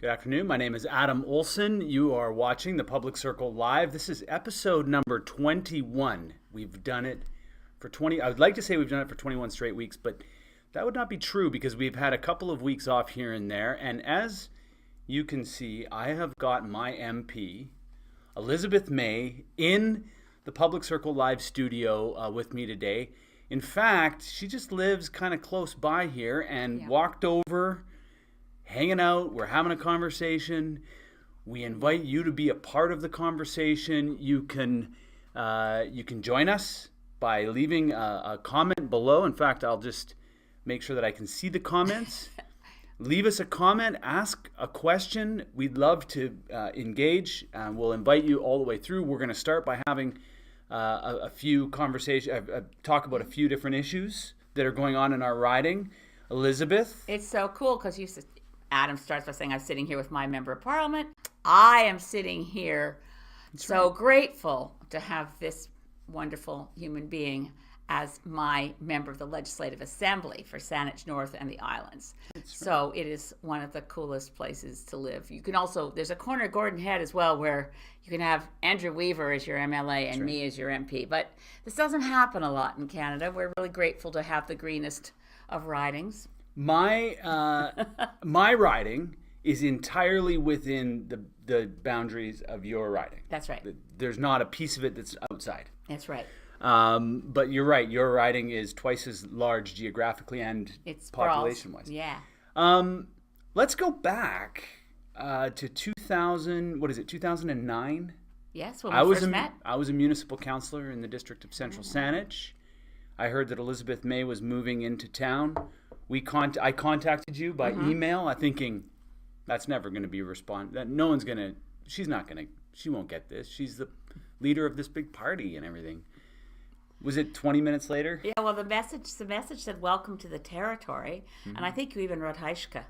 Good afternoon. My name is Adam Olson. You are watching the Public Circle Live. This is episode number 21. We've done it for 20. I would like to say we've done it for 21 straight weeks, but that would not be true because we've had a couple of weeks off here and there. And as you can see, I have got my MP, Elizabeth May, in the Public Circle Live studio with me today. In fact, she just lives kind of close by here and walked over, hanging out. We're having a conversation. We invite you to be a part of the conversation. You can join us by leaving a comment below. In fact, I'll just make sure that I can see the comments. Leave us a comment, ask a question. We'd love to engage. We'll invite you all the way through. We're going to start by having a few conversations, talk about a few different issues that are going on in our riding. Elizabeth? It's so cool because Adam starts by saying, I'm sitting here with my member of parliament. I am sitting here grateful to have this wonderful human being as my member of the Legislative Assembly for Saanich North and the Islands. So it is one of the coolest places to live. You can also, there's a corner of Gordon Head as well where you can have Andrew Weaver as your MLA and me as your MP. But this doesn't happen a lot in Canada. We're really grateful to have the greenest of ridings. My riding is entirely within the boundaries of your riding. That's right. There's not a piece of it that's outside. That's right. But you're right. Your riding is twice as large geographically and population-wise. Yeah. Let's go back to 2009? Yes, when we first met. I was a municipal councillor in the district of Central Saanich. I heard that Elizabeth May was moving into town. I contacted you by email, thinking that's never going to be a response. That no one's going to. She won't get this. She's the leader of this big party and everything. Was it 20 minutes later? Yeah. Well, the message said "Welcome to the territory," and I think you even wrote Haishka.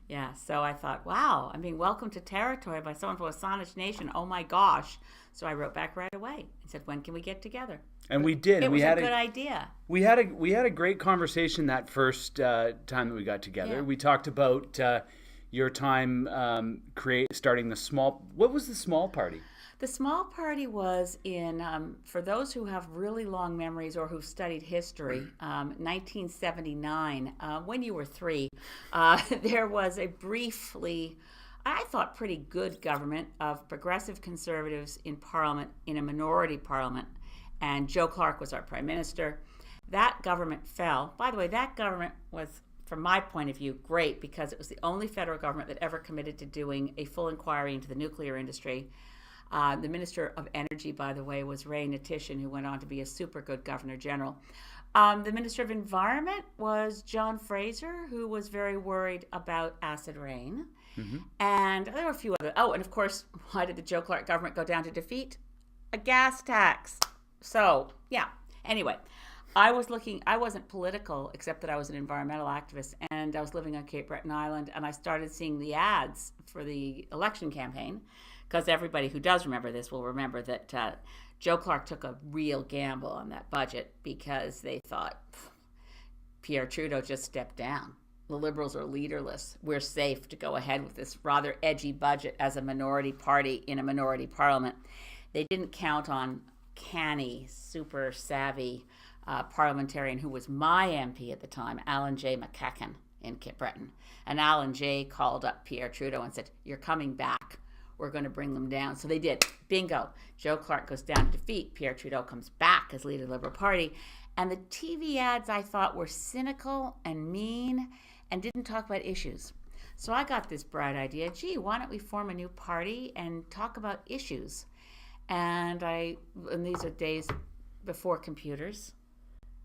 Yeah. So I thought, wow. I mean, welcome to territory by someone from a Saanich Nation. Oh my gosh. So I wrote back right away and said, when can we get together? And we did. It was a good idea. We had a great conversation that first time that we got together. Yeah. We talked about your time starting the small. What was the small party? The small party was in, for those who have really long memories or who've studied history, 1979, when you were 3, there was a briefly, I thought, pretty good government of progressive conservatives in Parliament, in a minority Parliament, and Joe Clark was our Prime Minister. That government fell. By the way, that government was, from my point of view, great because it was the only federal government that ever committed to doing a full inquiry into the nuclear industry. The Minister of Energy, by the way, was Ray Natishin, who went on to be a super good Governor General. The Minister of Environment was John Fraser, who was very worried about acid rain. And there were a few other. Oh, and of course, why did the Joe Clark government go down to defeat? A gas tax. So, yeah. Anyway, I wasn't political, except that I was an environmental activist, and I was living on Cape Breton Island, and I started seeing the ads for the election campaign. Because everybody who does remember this will remember that Joe Clark took a real gamble on that budget because they thought Pierre Trudeau just stepped down. The Liberals are leaderless. We're safe to go ahead with this rather edgy budget as a minority party in a minority parliament. They didn't count on canny, super savvy parliamentarian who was my MP at the time, Alan J. McCacken in Cape Breton. And Alan J. called up Pierre Trudeau and said, "You're coming back. We're going to bring them down." So they did. Bingo. Joe Clark goes down to defeat. Pierre Trudeau comes back as leader of the Liberal Party. And the TV ads, I thought, were cynical and mean and didn't talk about issues. So I got this bright idea. Gee, why don't we form a new party and talk about issues? And these are days before computers,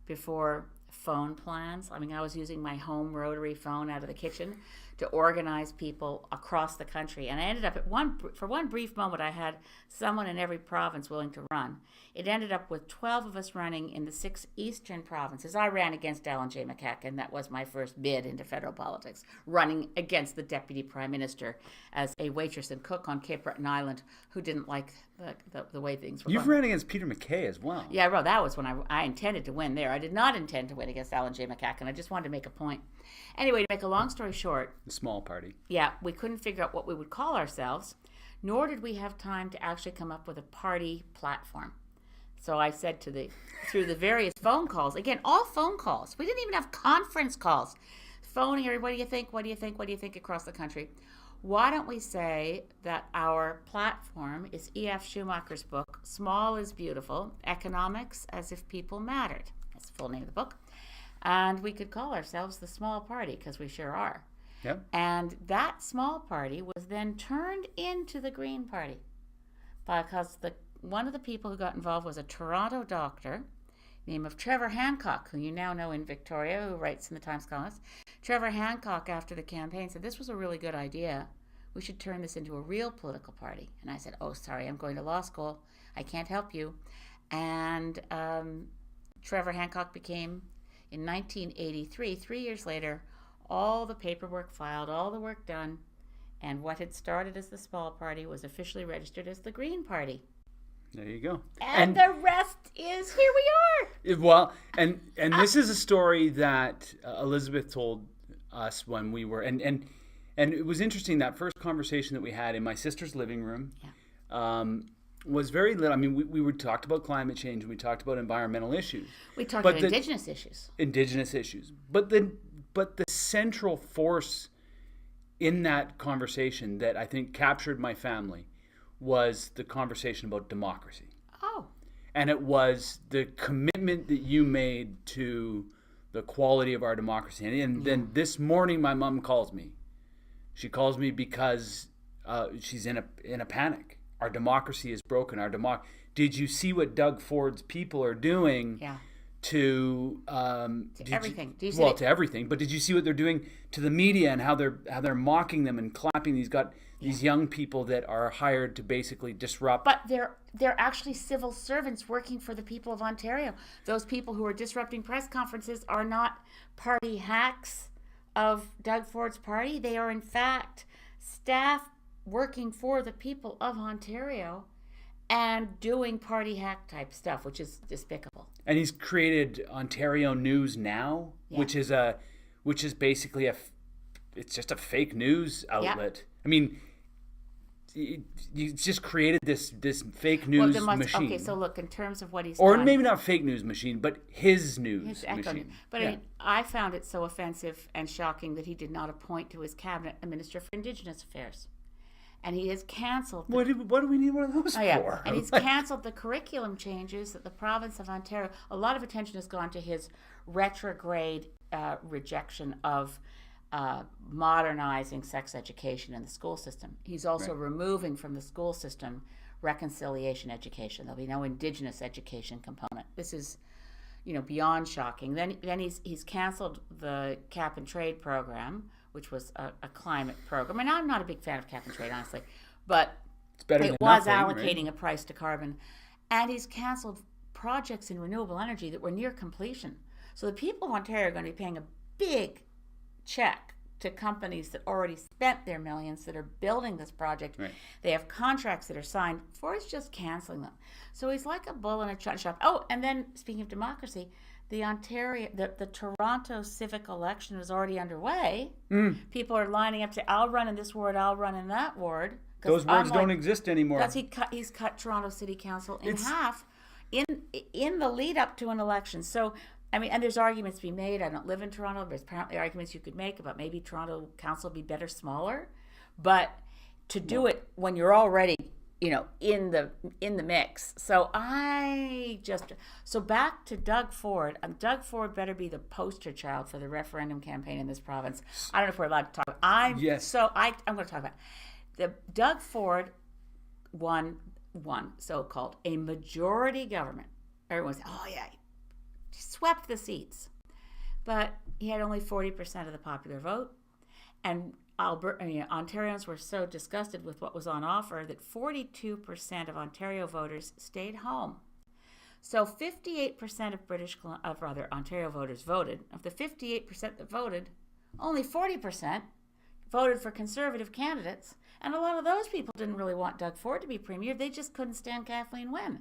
before phone plans. I mean, I was using my home rotary phone out of the kitchen to organize people across the country. And I ended up for one brief moment, I had someone in every province willing to run. It ended up with 12 of us running in the 6 eastern provinces. I ran against Alan J. McCacken. That was my first bid into federal politics, running against the Deputy Prime Minister as a waitress and cook on Cape Breton Island who didn't like the way things were You've going. ran against Peter MacKay as well. Yeah, well, that was when I intended to win there. I did not intend to win win against Alan J. McCacken. I just wanted to make a point. Anyway, to make a long story short, The small party. yeah, we couldn't figure out what we would call ourselves, nor did we have time to actually come up with a party platform. So I said through the various phone calls, again, all phone calls. We didn't even have conference calls. Phoning everybody, what do you think? What do you think? What do you think across the country? Why don't we say that our platform is E.F. Schumacher's book, Small is Beautiful, Economics as if People Mattered. That's the full name of the book. And we could call ourselves the Small Party, because we sure are. Yep. And that small party was then turned into the Green Party, because one of the people who got involved was a Toronto doctor named of Trevor Hancock, who you now know in Victoria, who writes in the Times columnist. Trevor Hancock, after the campaign, said, this was a really good idea. We should turn this into a real political party. And I said, oh, sorry, I'm going to law school. I can't help you. And Trevor Hancock became, in 1983, 3 years later, all the paperwork filed, all the work done, and what had started as the Small Party was officially registered as the Green Party. There you go. And the rest is, here we are. Well, and this is a story that Elizabeth told us when we were, and it was interesting, that first conversation that we had in my sister's living room. Yeah. Was very little. I mean, we talked about climate change, and we talked about environmental issues. We talked about Indigenous issues. Indigenous issues. But the central force in that conversation that I think captured my family was the conversation about democracy. Oh. And it was the commitment that you made to the quality of our democracy. And then this morning, my mom calls me. She calls me because she's in a panic. Our democracy is broken. Did you see what Doug Ford's people are doing? Yeah. To everything. To everything. But did you see what they're doing to the media and how they're mocking them and clapping? These young people that are hired to basically disrupt. But they're actually civil servants working for the people of Ontario. Those people who are disrupting press conferences are not party hacks of Doug Ford's party. They are in fact staff working for the people of Ontario and doing party hack type stuff, which is despicable. And he's created Ontario News Now, which is basically it's just a fake news outlet. Yeah. I mean, you just created this fake news machine. Okay, so look, in terms of what he's or done, maybe not fake news machine, but his news machine. But yeah. I found it so offensive and shocking that he did not appoint to his cabinet a minister for Indigenous Affairs. And he has canceled... What do we need one of those for? And he's canceled the curriculum changes that the province of Ontario... A lot of attention has gone to his retrograde rejection of modernizing sex education in the school system. He's also removing from the school system reconciliation education. There'll be no Indigenous education component. This is, beyond shocking. Then he's canceled the cap and trade program, which was a climate program. And I'm not a big fan of cap and trade, honestly, but it was allocating a price to carbon. And he's canceled projects in renewable energy that were near completion. So the people of Ontario are going to be paying a big check to companies that already spent their millions that are building this project. Right. They have contracts that are signed. Ford's just canceling them. So he's like a bull in a china shop. Oh, and then speaking of democracy, the Toronto civic election is already underway. People are lining up to, I'll run in this ward, I'll run in that ward. Those wards don't exist anymore. Because he's cut Toronto City Council in half in the lead up to an election. So, I mean, and there's arguments to be made. I don't live in Toronto. There's apparently arguments you could make about maybe Toronto Council would be better smaller. But to do it when you're already in the mix. So back to Doug Ford. Doug Ford better be the poster child for the referendum campaign in this province. I don't know if we're allowed to talk about I'm going to talk about the Doug Ford won so-called a majority government. Everyone said, oh yeah, he swept the seats. But he had only 40% of the popular vote. And Ontarians were so disgusted with what was on offer that 42% of Ontario voters stayed home. So 58% of Ontario voters voted. Of the 58% that voted, only 40% voted for Conservative candidates. And a lot of those people didn't really want Doug Ford to be premier. They just couldn't stand Kathleen Wynne.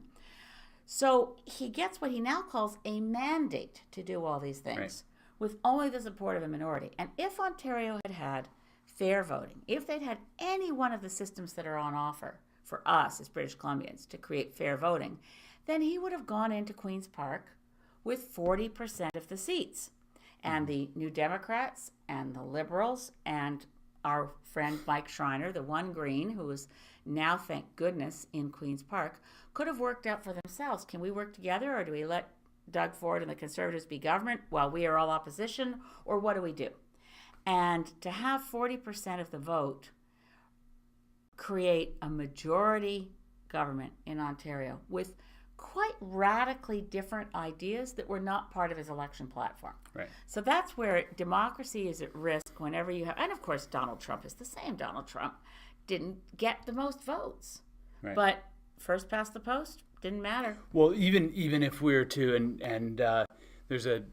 So he gets what he now calls a mandate to do all these things Right. with only the support of a minority. And if Ontario had had fair voting, if they'd had any one of the systems that are on offer for us as British Columbians to create fair voting, then he would have gone into Queen's Park with 40% of the seats. And the New Democrats and the Liberals and our friend Mike Schreiner, the one Green, who is now, thank goodness, in Queen's Park, could have worked out for themselves. Can we work together, or do we let Doug Ford and the Conservatives be government while we are all opposition, or what do we do? And to have 40% of the vote create a majority government in Ontario with quite radically different ideas that were not part of his election platform. Right. So that's where democracy is at risk whenever you have, and of course Donald Trump is the same. Donald Trump didn't get the most votes, Right. but first past the post didn't matter. Well, even if we were to, and there's a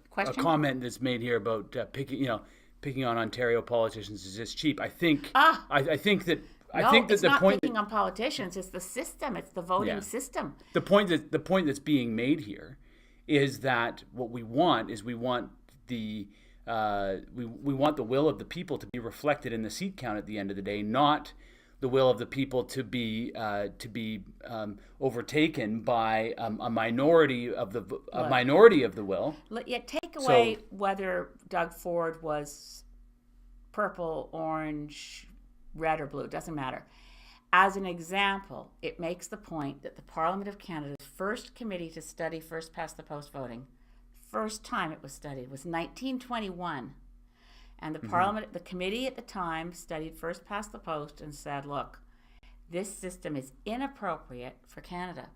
Question? comment that's made here about picking on Ontario politicians is just cheap. I think I think that It's the not point picking on politicians. It's the system. It's the voting Yeah. system. the point that's being made here is that what we want is we want the will of the people to be reflected in the seat count at the end of the day, not the will of the people to be overtaken by a minority of the will. Yet take away whether Doug Ford was purple, orange, red, or blue. It doesn't matter. As an example, it makes the point that the Parliament of Canada's first committee to study first past the post voting, first time it was studied, was 1921. And the committee at the time studied first past the post and said, look, this system is inappropriate for Canada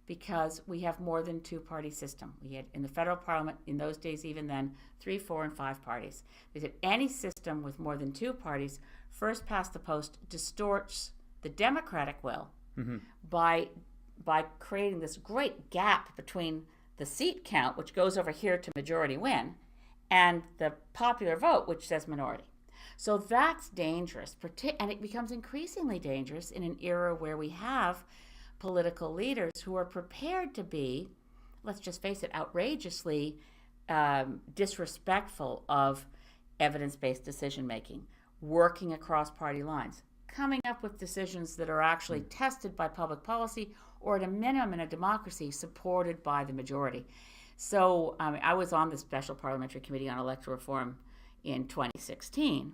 because we have more than two-party system. We had in the federal parliament, in those days even then, 3, 4, and 5 parties. They said any system with more than 2 parties, first past the post, distorts the democratic will by creating this great gap between the seat count, which goes over here to majority win, and the popular vote, which says minority. So that's dangerous, and it becomes increasingly dangerous in an era where we have political leaders who are prepared to be, let's just face it, outrageously disrespectful of evidence-based decision-making, working across party lines, coming up with decisions that are actually tested by public policy or at a minimum in a democracy supported by the majority. So I was on the Special Parliamentary Committee on Electoral Reform in 2016,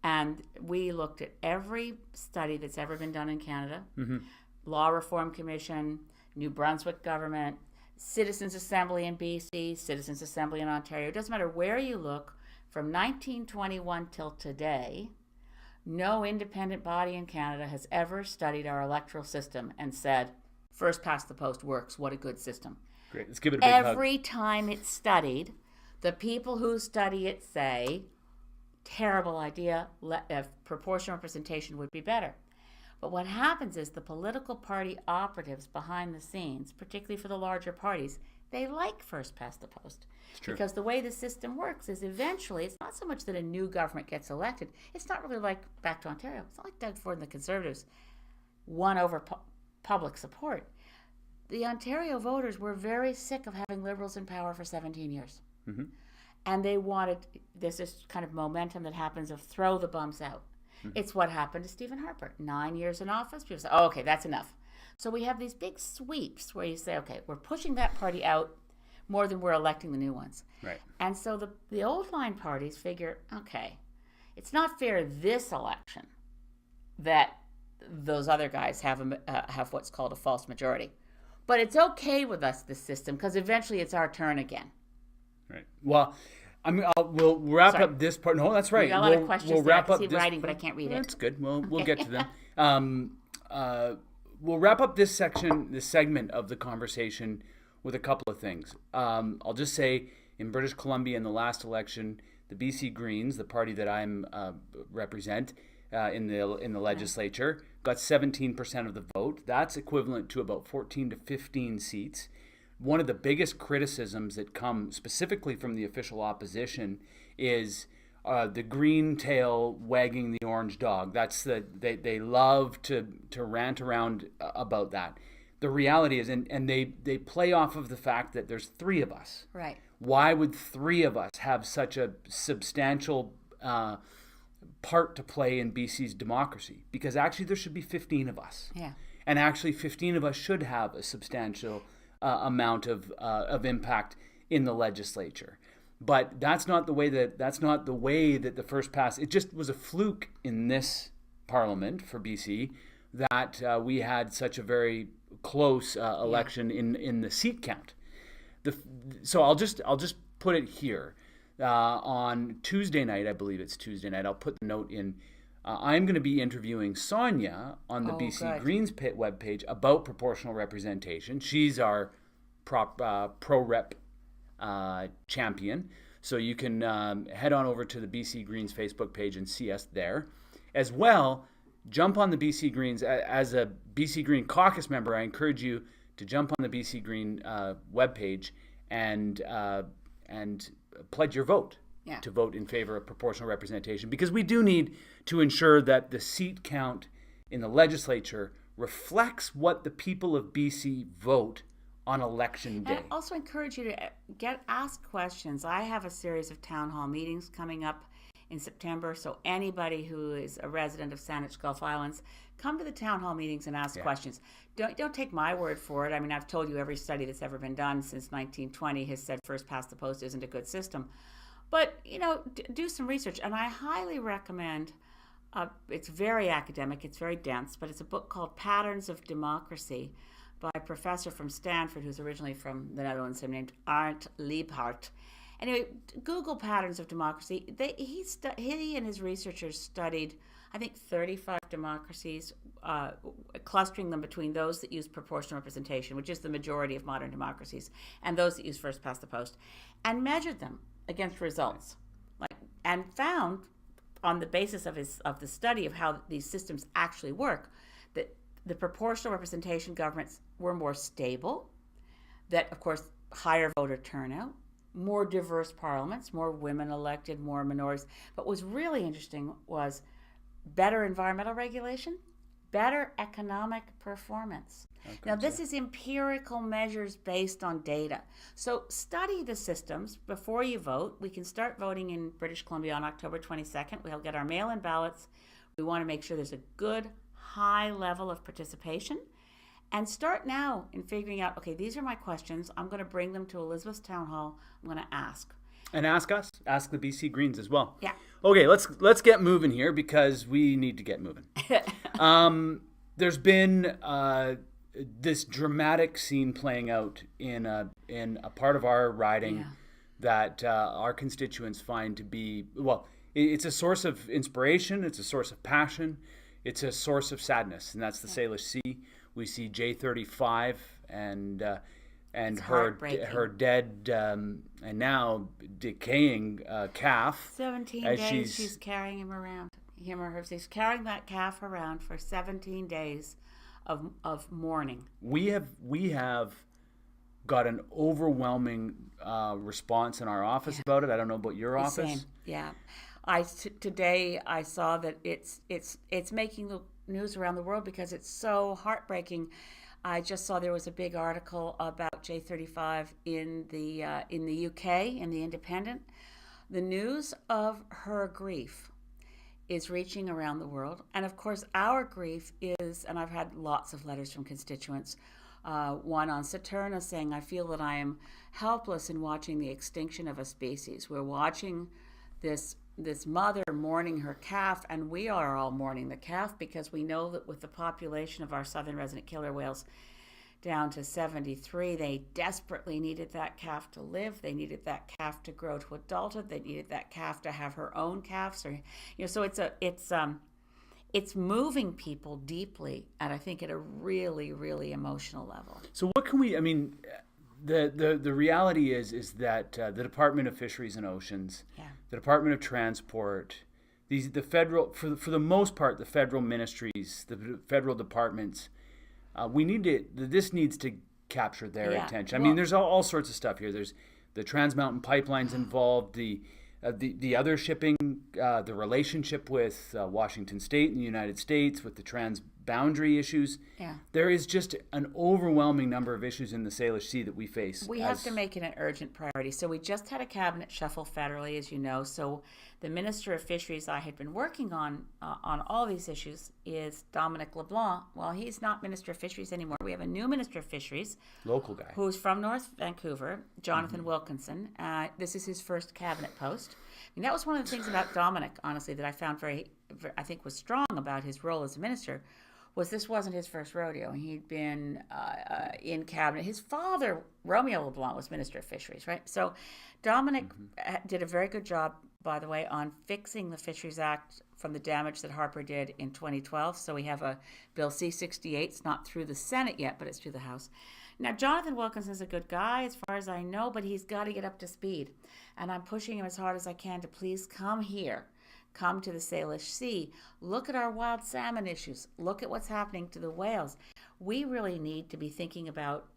and we looked at every study that's ever been done in Canada, Law Reform Commission, New Brunswick government, Citizens Assembly in BC, Citizens Assembly in Ontario. It doesn't matter where you look, from 1921 till today, no independent body in Canada has ever studied our electoral system and said, first past the post works, what a good system. Great. Let's give it a big hug. Every time it's studied, the people who study it say, terrible idea, proportional representation would be better. But what happens is the political party operatives behind the scenes, particularly for the larger parties, they like first past the post. Because the way the system works is eventually, it's not so much that a new government gets elected. It's not really like back to Ontario. It's not like Doug Ford and the Conservatives won over public support. The Ontario voters were very sick of having Liberals in power for 17 years. And they wanted, there's this kind of momentum that happens of throw the bums out. It's what happened to Stephen Harper. 9 years in office, people say, oh, okay, that's enough. So we have these big sweeps where you say, okay, we're pushing that party out more than we're electing the new ones. Right. And so the old line parties figure, okay, it's not fair this election that those other guys have what's called a false majority. But it's okay with us, this system, because eventually it's our turn again. Right. Well, we'll wrap up this part. No, that's right. We got a lot of questions we'll there. wrap I up can see this writing, but I can't read it. That's good. We'll get to them. We'll wrap up this segment of the conversation with a couple of things. I'll just say, in British Columbia in the last election, the BC Greens, the party that I'm represent in the legislature, got 17% of the vote. That's equivalent to about 14 to 15 seats. One of the biggest criticisms that come specifically from the official opposition is the green tail wagging the orange dog. They love to rant around about that. The reality is, and they play off of the fact that there's three of us. Right. Why would three of us have such a substantial part to play in BC's democracy? Because actually there should be 15 of us. Yeah. And actually 15 of us should have a substantial amount of impact in the legislature. But that's not the way that the first pass. It just was a fluke in this parliament for BC that we had such a very close election in the seat count. So I'll just put it here. On Tuesday night, I believe it's Tuesday night, I'll put the note in. I'm going to be interviewing Sonia on the BC Greens webpage about proportional representation. She's our pro-rep champion. So you can head on over to the BC Greens Facebook page and see us there. As well, jump on the BC Greens. As a BC Green caucus member, I encourage you to jump on the BC Green webpage and pledge your vote to vote in favor of proportional representation, because we do need to ensure that the seat count in the legislature reflects what the people of BC vote on election day. And I also encourage you to ask questions. I have a series of town hall meetings coming up in September, so anybody who is a resident of Saanich-Gulf Islands, come to the town hall meetings and ask questions. Don't take my word for it. I mean, I've told you every study that's ever been done since 1920 has said first past the post isn't a good system. But, do some research, and I highly recommend, it's very academic, it's very dense, but it's a book called Patterns of Democracy by a professor from Stanford who's originally from the Netherlands, named Arndt Liebhardt. Anyway, Google Patterns of Democracy. He and his researchers studied, I think, 35 democracies, clustering them between those that use proportional representation, which is the majority of modern democracies, and those that use first past the post, and measured them against results, and found, on the basis of the study of how these systems actually work, that the proportional representation governments were more stable, that, of course, higher voter turnout, more diverse parliaments, more women elected, more minorities. But what was really interesting was better environmental regulation, better economic performance. Now, this is empirical measures based on data. So study the systems before you vote. We can start voting in British Columbia on October 22nd. We'll get our mail-in ballots. We want to make sure there's a good, high level of participation. And start now in figuring out, okay, these are my questions. I'm going to bring them to Elizabeth's Town Hall. I'm going to ask. And ask us. Ask the BC Greens as well. Yeah. Okay, let's get moving here, because we need to get moving. There's been this dramatic scene playing out in a part of our riding that our constituents find to be, well, it's a source of inspiration. It's a source of passion. It's a source of sadness, and that's the Salish Sea. We see J35 and her dead and now decaying calf. 17 days she's carrying him around. Him or her. She's carrying that calf around for 17 days of mourning. We have got an overwhelming response in our office about it. I don't know about your office. Same. Yeah. Today I saw that it's making the news around the world because it's so heartbreaking. I just saw there was a big article about J35 in the UK, in the Independent. The news of her grief is reaching around the world, and of course our grief is, and I've had lots of letters from constituents. One on Saturna saying, I feel that I am helpless in watching the extinction of a species. We're watching this mother mourning her calf, and we are all mourning the calf because we know that with the population of our southern resident killer whales down to 73, they desperately needed that calf to live. They needed that calf to grow to adulthood. They needed that calf to have her own calves. So it's moving people deeply, and I think at a really, really emotional level. So what can we? I mean, the reality is that the Department of Fisheries and Oceans, the Department of Transport, the federal, for the most part, the federal ministries, the federal departments, this needs to capture their attention. I mean, there's all sorts of stuff here. There's the Trans Mountain Pipelines involved, the the other shipping, the relationship with Washington State and the United States, with the transboundary issues. Yeah. There is just an overwhelming number of issues in the Salish Sea that we face. We have to make it an urgent priority. So we just had a cabinet shuffle federally, as you know. So the Minister of Fisheries I had been working on all these issues is Dominic LeBlanc. Well, he's not Minister of Fisheries anymore. We have a new Minister of Fisheries. Local guy. Who's from North Vancouver, Jonathan Wilkinson. This is his first cabinet post. I mean, that was one of the things about Dominic, honestly, that I found I think was strong about his role as a minister, was this wasn't his first rodeo. He'd been in cabinet. His father, Romeo LeBlanc, was Minister of Fisheries, right? So Dominic did a very good job, by the way, on fixing the Fisheries Act from the damage that Harper did in 2012. So we have a Bill C-68. It's not through the Senate yet, but it's through the House. Now, Jonathan Wilkinson's a good guy, as far as I know, but he's got to get up to speed. And I'm pushing him as hard as I can to please come here. Come to the Salish Sea. Look at our wild salmon issues. Look at what's happening to the whales. We really need to be thinking about,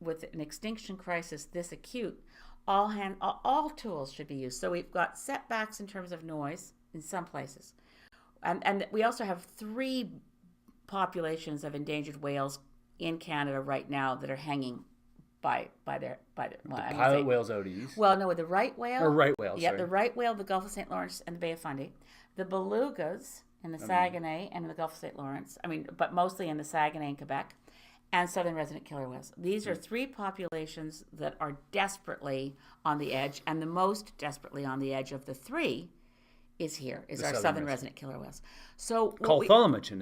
with an extinction crisis this acute, all tools should be used. So we've got setbacks in terms of noise in some places. And we also have 3 populations of endangered whales in Canada right now that are hanging by their pilot whales out east. Well, no, with the right whale. Or right whale, Yeah, sorry. the right whale, the Gulf of St. Lawrence and the Bay of Fundy. The belugas in the Saguenay and in the Gulf of St. Lawrence. But mostly in the Saguenay and Quebec. And southern resident killer whales. These are 3 populations that are desperately on the edge, and the most desperately on the edge of the 3 is our southern resident killer whales. So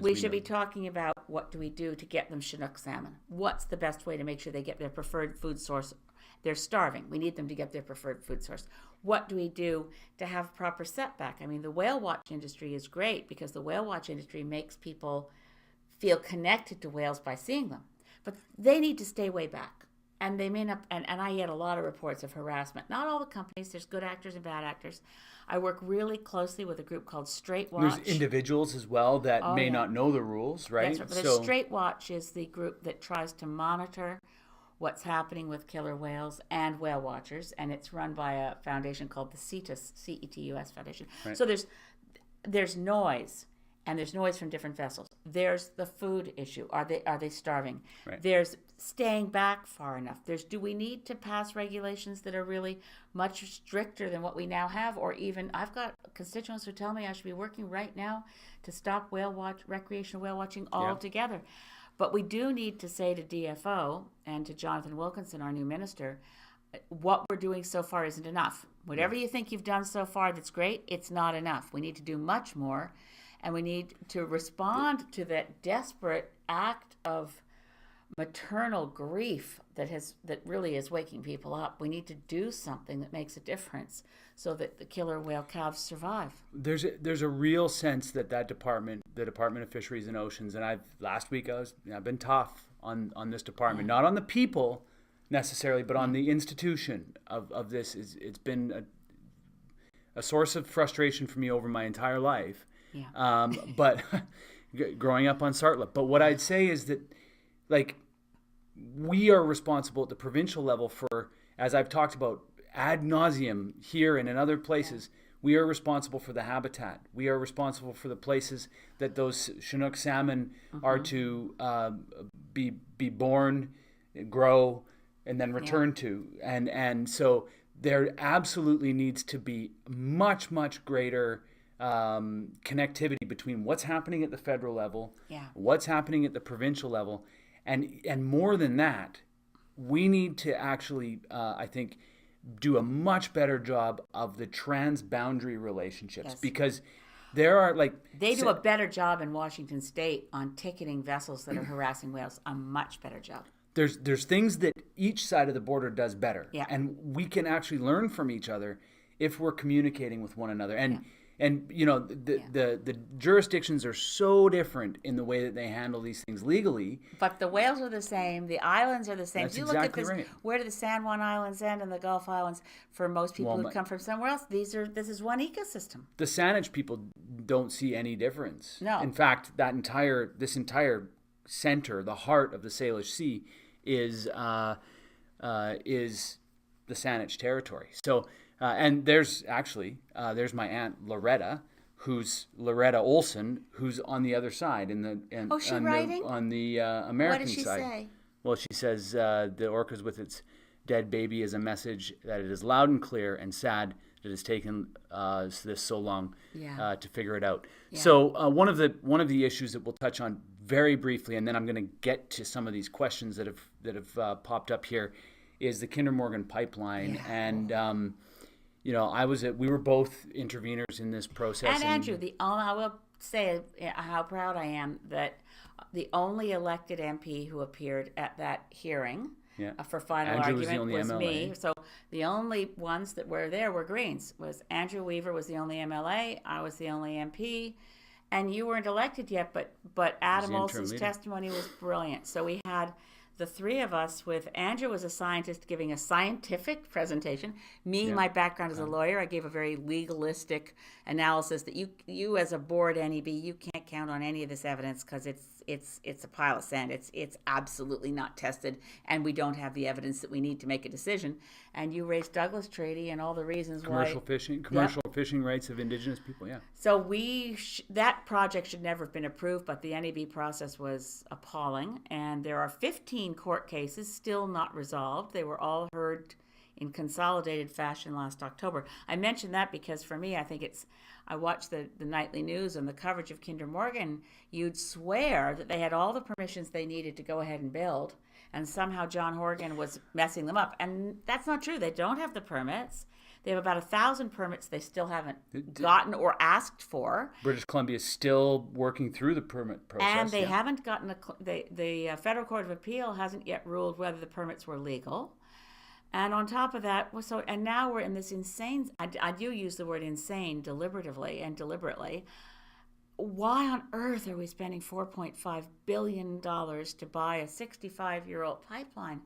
we should be talking about, what do we do to get them Chinook salmon? What's the best way to make sure they get their preferred food source? They're starving. We need them to get their preferred food source. What do we do to have proper setback? I mean, the whale watch industry is great because the whale watch industry makes people feel connected to whales by seeing them. But they need to stay way back. And they may not, and I get a lot of reports of harassment. Not all the companies, there's good actors and bad actors. I work really closely with a group called Straight Watch. There's individuals as well that may not know the rules, right? That's right. But Straight Watch is the group that tries to monitor what's happening with killer whales and whale watchers, and it's run by a foundation called the CETUS, CETUS Foundation. Right. So there's noise. And there's noise from different vessels. There's the food issue. Are they starving? Right. There's staying back far enough. Do we need to pass regulations that are really much stricter than what we now have? Or even, I've got constituents who tell me I should be working right now to stop recreational whale watching altogether. But we do need to say to DFO and to Jonathan Wilkinson, our new minister, what we're doing so far isn't enough. Whatever you think you've done so far that's great, it's not enough. We need to do much more. And we need to respond to that desperate act of maternal grief that really is waking people up. We need to do something that makes a difference so that the killer whale calves survive. There's a real sense that department, the Department of Fisheries and Oceans, and I've been tough on this department, not on the people necessarily, but on the institution of this. It's been a source of frustration for me over my entire life. Yeah. But growing up on Sartla. But what I'd say is that, we are responsible at the provincial level for, as I've talked about ad nauseum here and in other places, we are responsible for the habitat. We are responsible for the places that those Chinook salmon are to be born, grow, and then return to. And so there absolutely needs to be much, much greater connectivity between what's happening at the federal level, what's happening at the provincial level, and more than that, we need to actually, I think, do a much better job of the transboundary relationships, because there are they do a better job in Washington State on ticketing vessels that are harassing whales. A much better job. There's things that each side of the border does better, and we can actually learn from each other if we're communicating with one another. And the jurisdictions are so different in the way that they handle these things legally. But the whales are the same. The islands are the same. That's you exactly look at this, right. Where do the San Juan Islands end and the Gulf Islands? For most people who come from somewhere else, this is one ecosystem. The Saanich people don't see any difference. No. In fact, this entire center, the heart of the Salish Sea, is the Saanich territory. So And there's there's my aunt Loretta, who's Loretta Olson, who's on the other side on the American What does she side. say? Well, she says the Orcas with its dead baby is a message that it is loud and clear and sad that it has taken this so long to figure it out. Yeah. So one of the issues that we'll touch on very briefly, and then I'm going to get to some of these questions that have popped up here, is the Kinder Morgan pipeline. Yeah. And we were both interveners in this process. And Andrew, I will say how proud I am that the only elected MP who appeared at that hearing for final argument was me. So the only ones that were there were Greens. Was Andrew Weaver was the only MLA. I was the only MP, and you weren't elected yet. But Adam Olson's testimony was brilliant. So we had the three of us with Andrew was a scientist giving a scientific presentation. My background as a lawyer, I gave a very legalistic analysis that you as a board NEB, you can't count on any of this evidence because it's a pile of sand. It's absolutely not tested, and we don't have the evidence that we need to make a decision. And you raised Douglas Treaty and all the reasons commercial fishing rights of Indigenous people. Yeah. So that project should never have been approved, but the NEB process was appalling, and there are 15 court cases still not resolved. They were all heard in consolidated fashion last October. I mention that because for me, I think I watched the nightly news and the coverage of Kinder Morgan. You'd swear that they had all the permissions they needed to go ahead and build, and somehow John Horgan was messing them up. And that's not true. They don't have the permits. They have about 1,000 permits they still haven't gotten or asked for. British Columbia is still working through the permit process. And they haven't gotten the Federal Court of Appeal hasn't yet ruled whether the permits were legal. And on top of that, and now we're in this insane, I do use the word insane deliberately. Why on earth are we spending $4.5 billion to buy a 65-year-old pipeline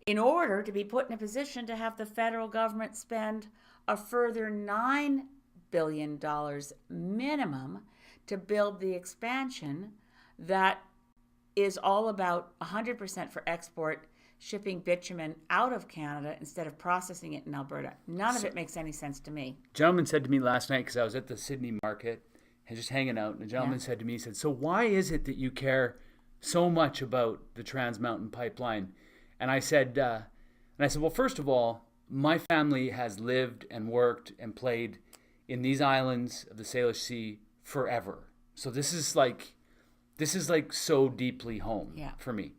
in order to be put in a position to have the federal government spend a further $9 billion minimum to build the expansion that is all about 100% for export, shipping bitumen out of Canada instead of processing it in Alberta? None of it makes any sense to me. A gentleman said to me last night, because I was at the Sydney market and just hanging out, and a gentleman said to me, he said, so why is it that you care so much about the Trans Mountain Pipeline? And I said, well, first of all, my family has lived and worked and played in these islands of the Salish Sea forever. So this is like so deeply home for me.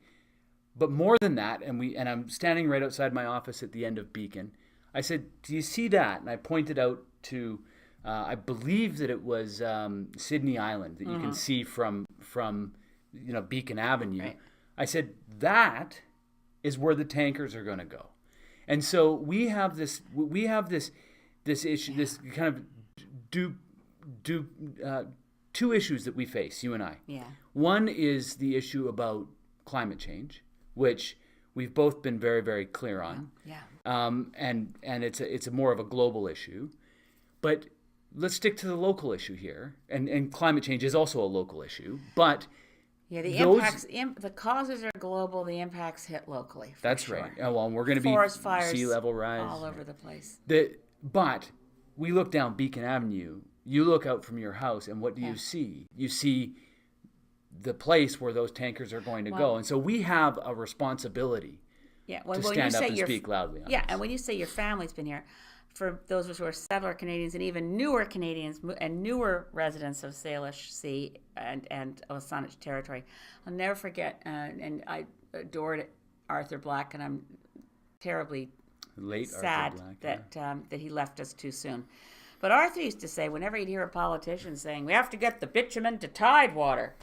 But more than that, and I'm standing right outside my office at the end of Beacon. I said, do you see that? And I pointed out to, I believe that it was Sydney Island that you can see from Beacon Avenue. Right. I said, that is where the tankers are going to go. And so we have this issue, this kind of two issues that we face, you and I. Yeah. One is the issue about climate change, which we've both been very, very clear on. Yeah. And it's a more of a global issue. But let's stick to the local issue here. And climate change is also a local issue. But impacts, the causes are global, the impacts hit locally. That's sure. right. Oh, well, we're going to be forest fires, sea level rise all over the place. But we look down Beacon Avenue. You look out from your house, and what do you see? You see the place where those tankers are going to go. And so we have a responsibility to stand up and speak loudly on this. And when you say your family's been here, for those of us who are settler Canadians and even newer Canadians and newer residents of Salish Sea and of Saanich territory, I'll never forget, and I adored Arthur Black, and I'm terribly sad that he left us too soon. But Arthur used to say, whenever he'd hear a politician saying, we have to get the bitumen to Tidewater,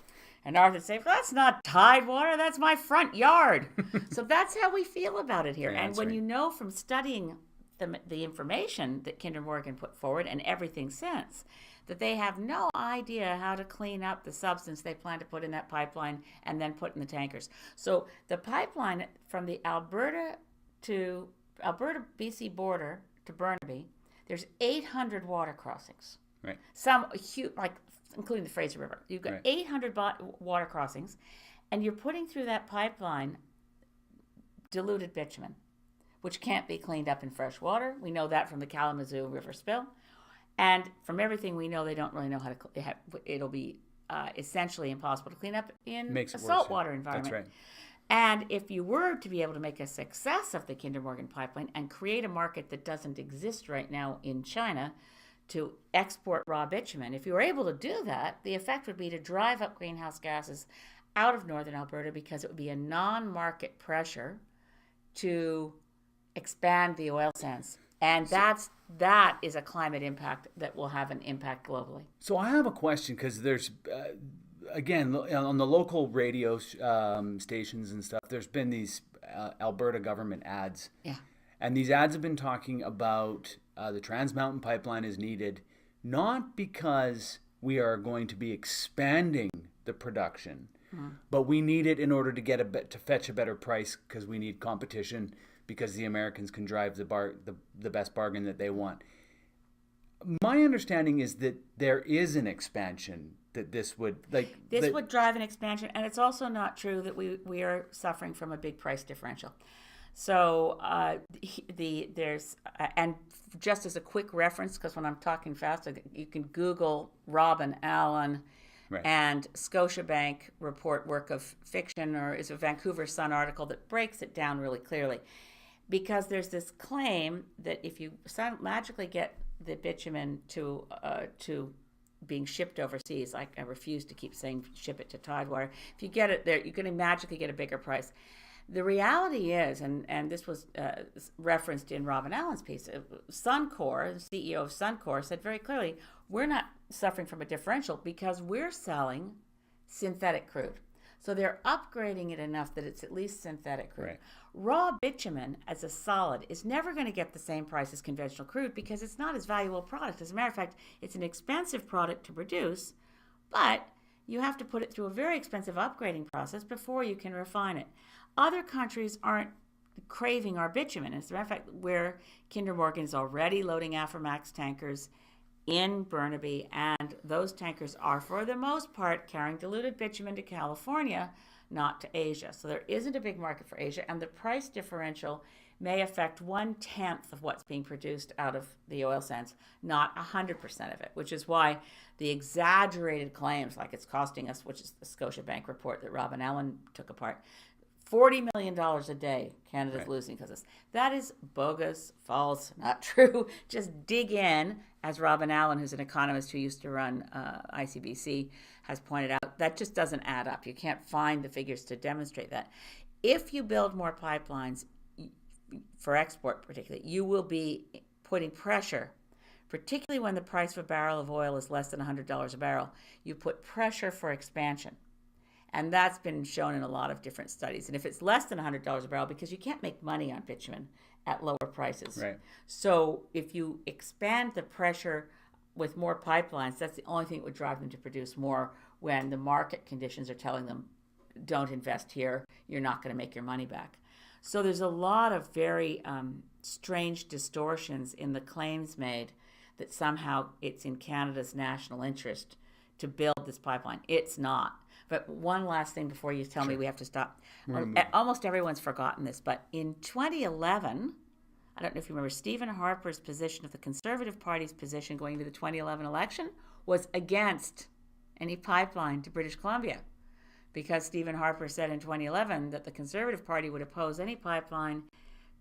and Arthur would say, well, that's not Tidewater, that's my front yard. So that's how we feel about it here. And when you know from studying the information that Kinder Morgan put forward and everything since, that they have no idea how to clean up the substance they plan to put in that pipeline and then put in the tankers. So the pipeline from the Alberta BC border to Burnaby, there's 800 water crossings. Right. Some huge, including the Fraser River. You've got 800 water crossings, and you're putting through that pipeline diluted bitumen, which can't be cleaned up in fresh water. We know that from the Kalamazoo River spill. And from everything we know, they don't really know how to. It'll be essentially impossible to clean up in a saltwater environment. That's right. And if you were to be able to make a success of the Kinder Morgan pipeline and create a market that doesn't exist right now in China to export raw bitumen, if you were able to do that, the effect would be to drive up greenhouse gases out of northern Alberta, because it would be a non-market pressure to expand the oil sands. And that is a climate impact that will have an impact globally. So I have a question, because there's, again, on the local radio stations and stuff, there's been these Alberta government ads. Yeah. And these ads have been talking about the Trans Mountain Pipeline is needed, not because we are going to be expanding the production, but we need it in order to fetch a better price, because we need competition, because the Americans can drive the best bargain that they want. My understanding is that there is an expansion that this would would drive an expansion, and it's also not true that we are suffering from a big price differential. So there's and just as a quick reference, because when I'm talking fast, you can Google Robin Allen. Right. And Scotiabank report work of fiction, or is a Vancouver Sun article that breaks it down really clearly. Because there's this claim that if you magically get the bitumen to being shipped overseas, like I refuse to keep saying ship it to Tidewater, if you get it there, you're going to magically get a bigger price. The reality is, and this was referenced in Robin Allen's piece, Suncor, the CEO of Suncor, said very clearly, we're not suffering from a differential because we're selling synthetic crude. So they're upgrading it enough that it's at least synthetic crude. Right. Raw bitumen as a solid is never going to get the same price as conventional crude, because it's not as valuable a product. As a matter of fact, it's an expensive product to produce, but you have to put it through a very expensive upgrading process before you can refine it. Other countries aren't craving our bitumen. As a matter of fact, where Kinder Morgan is already loading Aframax tankers in Burnaby, and those tankers are, for the most part, carrying diluted bitumen to California, not to Asia. So there isn't a big market for Asia, and the price differential may affect 1/10 of what's being produced out of the oil sands, not 100% of it, which is why the exaggerated claims, like it's costing us, which is the Scotiabank report that Robin Allen took apart, $40 million a day Canada's losing because of this. That is bogus, false, not true. Just dig in, as Robin Allen, who's an economist who used to run ICBC, has pointed out. That just doesn't add up. You can't find the figures to demonstrate that. If you build more pipelines, for export particularly, you will be putting pressure, particularly when the price of a barrel of oil is less than $100 a barrel. You put pressure for expansion. And that's been shown in a lot of different studies. And if it's less than $100 a barrel, because you can't make money on bitumen at lower prices. Right. So if you expand the pressure with more pipelines, that's the only thing that would drive them to produce more, when the market conditions are telling them, don't invest here, you're not going to make your money back. So there's a lot of very strange distortions in the claims made that somehow it's in Canada's national interest to build this pipeline. It's not. But one last thing before you tell me we have to stop. Almost everyone's forgotten this, but in 2011, I don't know if you remember, Stephen Harper's position of the Conservative Party's position going into the 2011 election was against any pipeline to British Columbia, because Stephen Harper said in 2011 that the Conservative Party would oppose any pipeline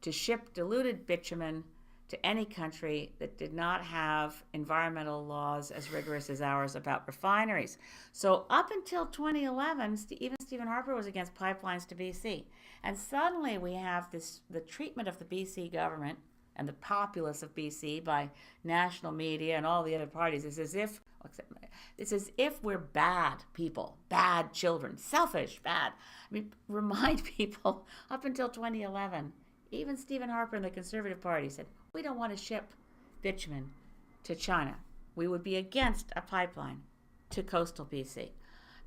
to ship diluted bitumen to any country that did not have environmental laws as rigorous as ours about refineries. So up until 2011, even Stephen Harper was against pipelines to BC. And suddenly we have the treatment of the BC government and the populace of BC by national media and all the other parties. It's as if we're bad people, bad children, selfish, bad. I mean, remind people, up until 2011, even Stephen Harper and the Conservative Party said, we don't want to ship bitumen to China. We would be against a pipeline to coastal BC.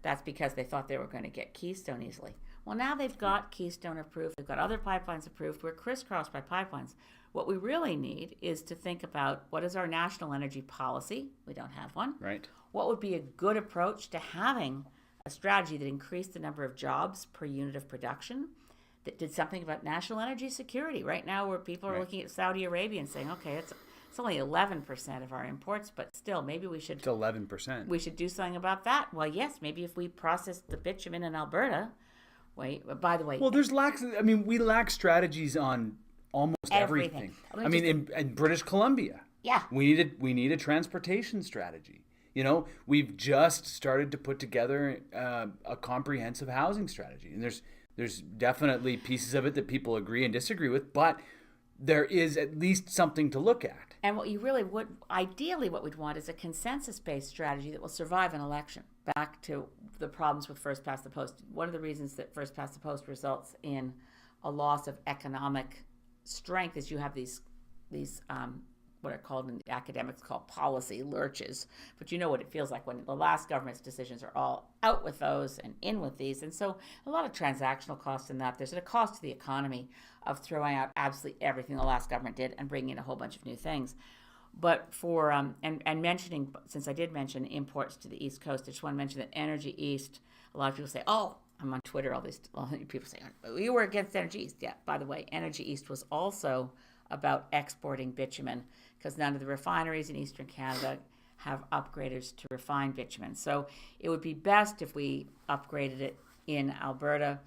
That's because they thought they were going to get Keystone easily. Well, now they've got Keystone approved. They've got other pipelines approved. We're crisscrossed by pipelines. What we really need is to think about, what is our national energy policy? We don't have one. Right. What would be a good approach to having a strategy that increased the number of jobs per unit of production, that did something about national energy security. Right now, where people are looking at Saudi Arabia and saying, okay, it's only 11% of our imports, but still, maybe we should. It's 11%. We should do something about that. Well, yes, maybe if we process the bitumen in Alberta. Wait, by the way. Well, we lack strategies on almost everything. I mean, in British Columbia. Yeah. We need a transportation strategy. We've just started to put together a comprehensive housing strategy, and there's definitely pieces of it that people agree and disagree with, but there is at least something to look at. And what you really would, ideally what we'd want is a consensus-based strategy that will survive an election. Back to the problems with first past the post. One of the reasons that first past the post results in a loss of economic strength is you have these what are called in the academics called policy lurches. But you know what it feels like when the last government's decisions are all out with those and in with these. And so a lot of transactional costs in that. There's a cost to the economy of throwing out absolutely everything the last government did and bringing in a whole bunch of new things. But for, and mentioning, since I did mention imports to the East Coast, I just want to mention that Energy East, a lot of people say, oh, I'm on Twitter, all these people say, you were against Energy East. Yeah, by the way, Energy East was also about exporting bitumen because none of the refineries in Eastern Canada have upgraders to refine bitumen. So it would be best if we upgraded it in Alberta,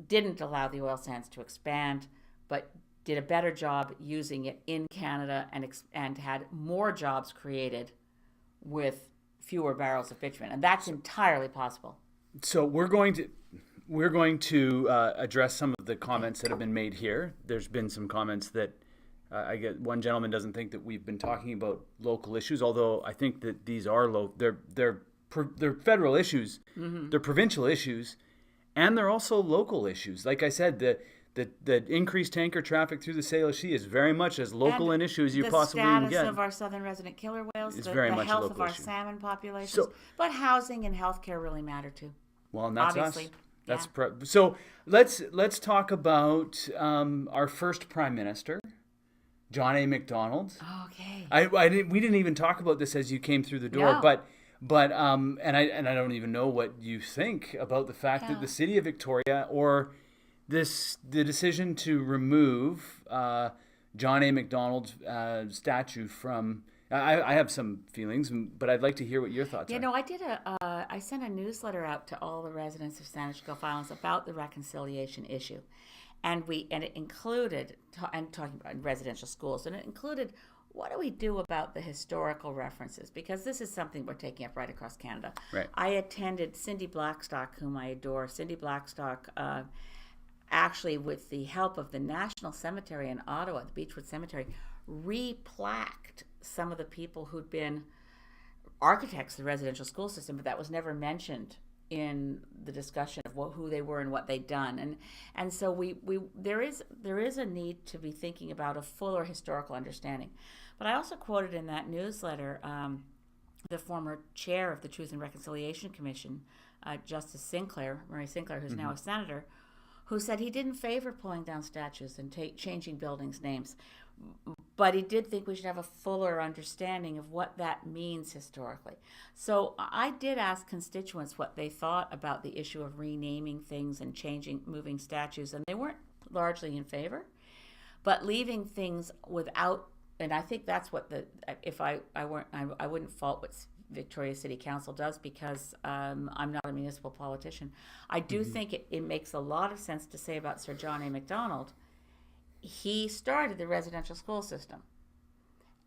didn't allow the oil sands to expand, but did a better job using it in Canada and had more jobs created with fewer barrels of bitumen. And that's entirely possible. So we're going to address some of the comments that have been made here. There's been some comments that I get. One gentleman doesn't think that we've been talking about local issues, although I think that these are they're federal issues, they're provincial issues, and they're also local issues. Like I said, the increased tanker traffic through the Salish Sea is very much as local an issue as you possibly can get. The status of our southern resident killer whales, the health of our salmon populations, but housing and healthcare really matter too. Well, and that's obviously. Us. That's so. Let's talk about our first Prime Minister, John A. Macdonald. Okay. We didn't even talk about this as you came through the door, No. but I don't even know what you think about the fact that the city of Victoria or the decision to remove John A. Macdonald's statue from. I have some feelings, but I'd like to hear what your thoughts are. No, I sent a newsletter out to all the residents of Saanich-Gulf Islands about the reconciliation issue, and it included talking about residential schools, and it included what do we do about the historical references, because this is something we're taking up right across Canada. Right. I attended Cindy Blackstock, whom I adore. Cindy Blackstock. Actually, with the help of the National Cemetery in Ottawa, the Beechwood Cemetery, replaqued some of the people who'd been architects of the residential school system, but that was never mentioned in the discussion of who they were and what they'd done. And so there is a need to be thinking about a fuller historical understanding. But I also quoted in that newsletter the former chair of the Truth and Reconciliation Commission, Justice Sinclair, Murray Sinclair, who's now a senator, who said he didn't favor pulling down statues and changing buildings' names. But he did think we should have a fuller understanding of what that means historically. So I did ask constituents what they thought about the issue of renaming things and moving statues, and they weren't largely in favor. But leaving things without, and I think that's what I wouldn't fault what Victoria City Council does, because I'm not a municipal politician. I do think it makes a lot of sense to say about Sir John A. Macdonald. He started the residential school system,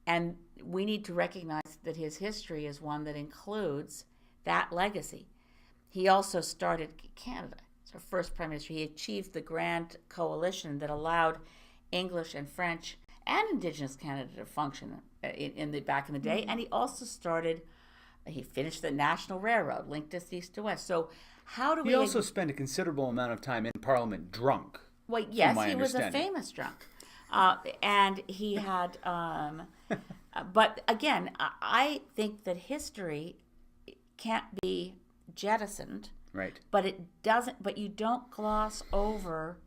and we need to recognize that his history is one that includes that legacy. He also started Canada. So first Prime Minister, he achieved the grand coalition that allowed English and French and Indigenous Canada to function back in the day, and he also he finished the National Railroad, linked us east to west. So how do we... He also spent a considerable amount of time in Parliament drunk. Well, yes, he was a famous drunk. And he had... but again, I think that history can't be jettisoned. Right. But it doesn't... But you don't gloss over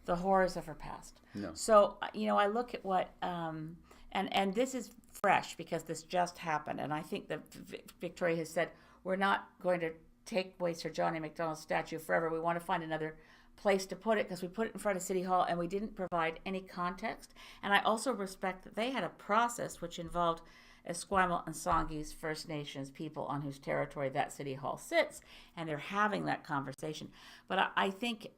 the horrors of her past. No. So, I look at what... And this is fresh because this just happened. And I think that Victoria has said, we're not going to take away Sir John A. Macdonald's statue forever. We want to find another place to put it because we put it in front of City Hall and we didn't provide any context. And I also respect that they had a process which involved Esquimalt and Songhees First Nations people on whose territory that City Hall sits, and they're having that conversation. But I think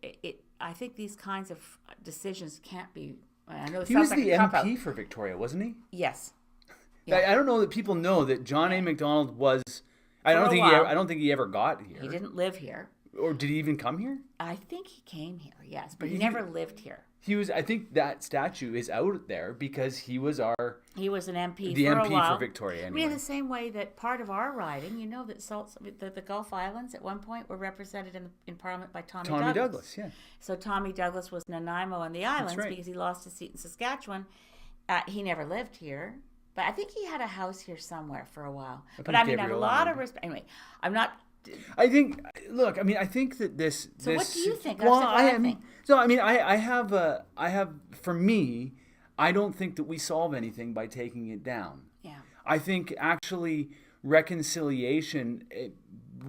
these kinds of decisions can't be. I know he was the MP for Victoria, wasn't he? Yes. Yeah. I don't know that people know that John A. Macdonald was. I don't think he ever got here. He didn't live here. Or did he even come here? I think he came here, yes, but he never lived here. He was. I think that statue is out there because he was an MP for a while. For Victoria. Anyway. I mean, in the same way that part of our riding, you know, that the Gulf Islands at one point were represented in Parliament by Tommy Douglas. Yeah. So Tommy Douglas was Nanaimo and the islands because he lost his seat in Saskatchewan. He never lived here, but I think he had a house here somewhere for a while. But I mean, a lot of respect. Anyway, I'm not. I think. Look, I mean, I think that this. So what do you think? Well, I mean, I have. For me, I don't think that we solve anything by taking it down. Yeah. I think actually reconciliation.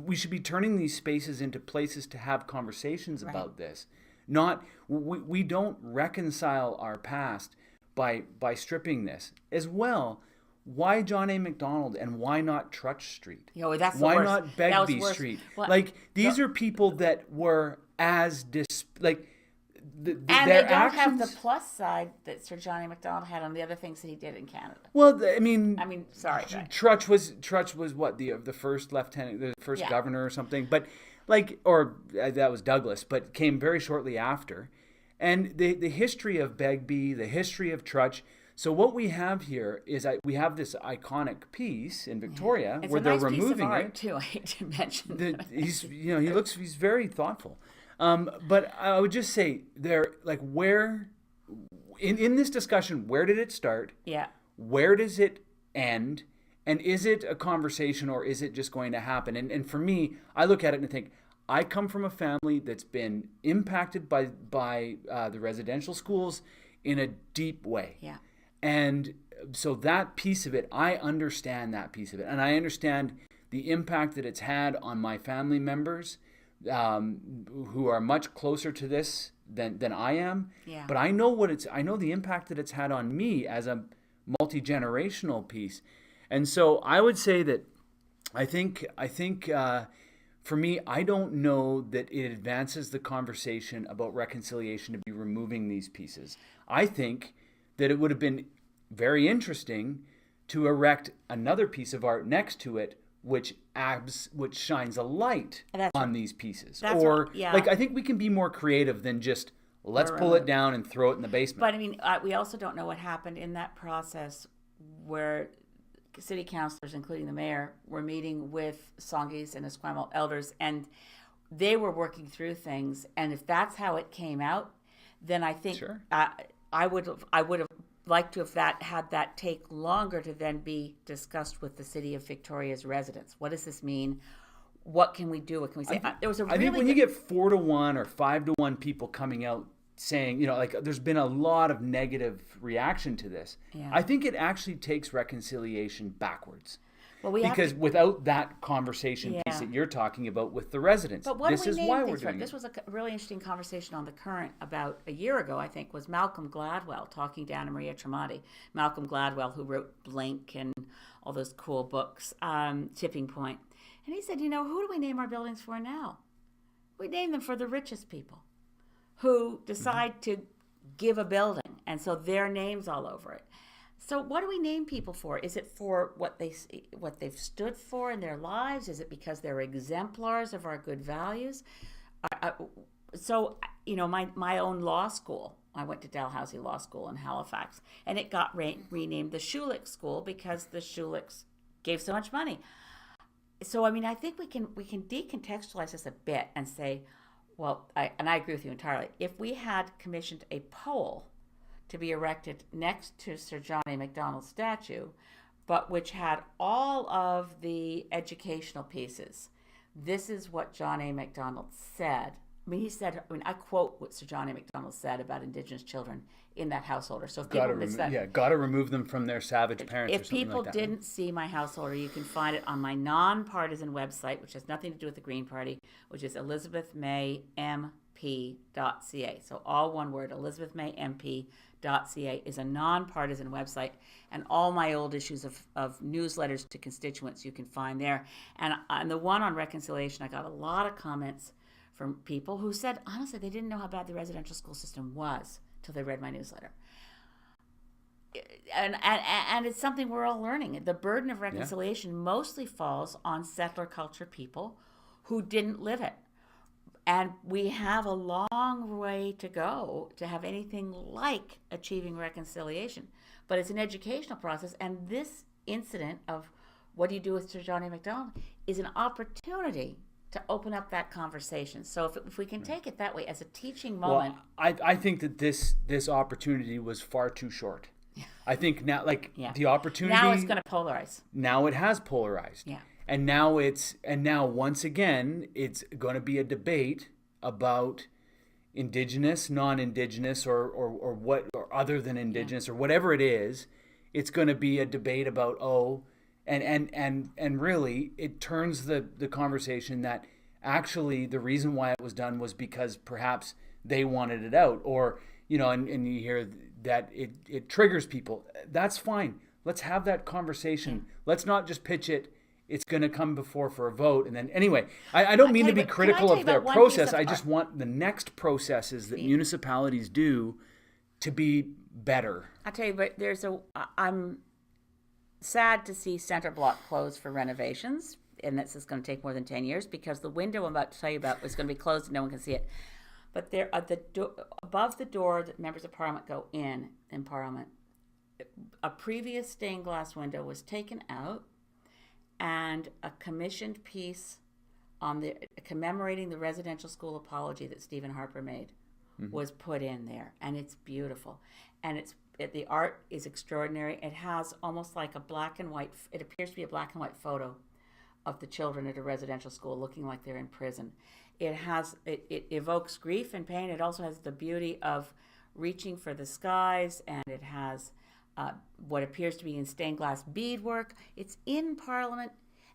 We should be turning these spaces into places to have conversations about this. Not we don't reconcile our past by stripping this as well. Why John A. Macdonald and why not Trutch Street? That's why the worst. not Begbie Street? Well, like these are people that were as and they don't have the plus side that Sir John A. Macdonald had on the other things that he did in Canada. Well, I mean, sorry. Trutch was what the first lieutenant, the first governor or something, but that was Douglas, but came very shortly after, and the history of Begbie, the history of Trutch. So what we have here is we have this iconic piece in Victoria where they're removing piece of art it. Too, I hate to mention. He's very thoughtful. But I would just say where in this discussion, where did it start? Yeah. Where does it end? And is it a conversation or is it just going to happen? And for me, I look at it and think, I come from a family that's been impacted by the residential schools in a deep way. Yeah. And so that piece of it, I understand that piece of it. And I understand the impact that it's had on my family members who are much closer to this than I am. Yeah. But I know the impact that it's had on me as a multi-generational piece. And so I would say that I think for me, I don't know that it advances the conversation about reconciliation to be removing these pieces. I think that it would have been very interesting to erect another piece of art next to it which shines a light on these pieces. I think we can be more creative than just let's pull it down and throw it in the basement. But I mean, we also don't know what happened in that process where city councillors, including the mayor, were meeting with Songhees and Esquimalt elders, and they were working through things. And if that's how it came out, then I think I would have liked to have had that take longer to then be discussed with the City of Victoria's residents. What does this mean? What can we do? What can we say? I think when you get 4-1 or 5-1 people coming out saying, there's been a lot of negative reaction to this. Yeah. I think it actually takes reconciliation backwards. Well, without that conversation piece that you're talking about with the residents, but this is why we're doing it. This was a really interesting conversation on The Current about a year ago, I think, was Malcolm Gladwell talking to Anna Maria Tremonti. Malcolm Gladwell, who wrote Blink and all those cool books, Tipping Point. And he said, who do we name our buildings for now? We name them for the richest people who decide to give a building, and so their name's all over it. So what do we name people for? Is it for what they've stood for in their lives? Is it because they're exemplars of our good values? My own law school, I went to Dalhousie Law School in Halifax, and it got renamed the Schulich School because the Schulichs gave so much money. So I think we can decontextualize this a bit and say, well, I agree with you entirely. If we had commissioned a pole to be erected next to Sir John A. Macdonald's statue, but which had all of the educational pieces, this is what John A. Macdonald said. I quote what Sir John A. Macdonald said about Indigenous children in that householder. So if got to remove them from their savage parents. If people didn't see my householder, you can find it on my nonpartisan website, which has nothing to do with the Green Party, which is ElizabethMayMP.com. elizabethmaymp.ca. So all one word, elizabethmaymp.ca is a nonpartisan website, and all my old issues of newsletters to constituents you can find there. And the one on reconciliation, I got a lot of comments from people who said, honestly, they didn't know how bad the residential school system was till they read my newsletter. And it's something we're all learning. The burden of reconciliation mostly falls on settler culture people who didn't live it. And we have a long way to go to have anything like achieving reconciliation. But it's an educational process, and this incident of what do you do with Sir John A. Macdonald is an opportunity to open up that conversation. So if we can take it that way as a teaching moment. Well, I think that this opportunity was far too short. I think now, the opportunity... Now it's going to polarize. Now it has polarized. Yeah. And now once again, it's going to be a debate about Indigenous, non-Indigenous, or what, or other than Indigenous, or whatever it is. It's going to be a debate about, and really, it turns the conversation that actually the reason why it was done was because perhaps they wanted it out, or, and you hear that it triggers people. That's fine. Let's have that conversation. Let's not just pitch it. It's going to come before for a vote. And then anyway, I don't mean to be critical of their process. I just want the next processes that municipalities do to be better. I'll tell you, but I'm sad to see Center Block closed for renovations. And this is going to take more than 10 years because the window I'm about to tell you about is going to be closed and no one can see it. But there, above the door that members of Parliament go in Parliament, a previous stained glass window was taken out, and a commissioned piece on commemorating the residential school apology that Stephen Harper made was put in there, and it's beautiful, and the art is extraordinary. It has almost like a black and white. It appears to be a black and white photo of the children at a residential school looking like they're in prison. It evokes grief and pain. It also has the beauty of reaching for the skies, and it has what appears to be in stained glass beadwork. It's in Parliament,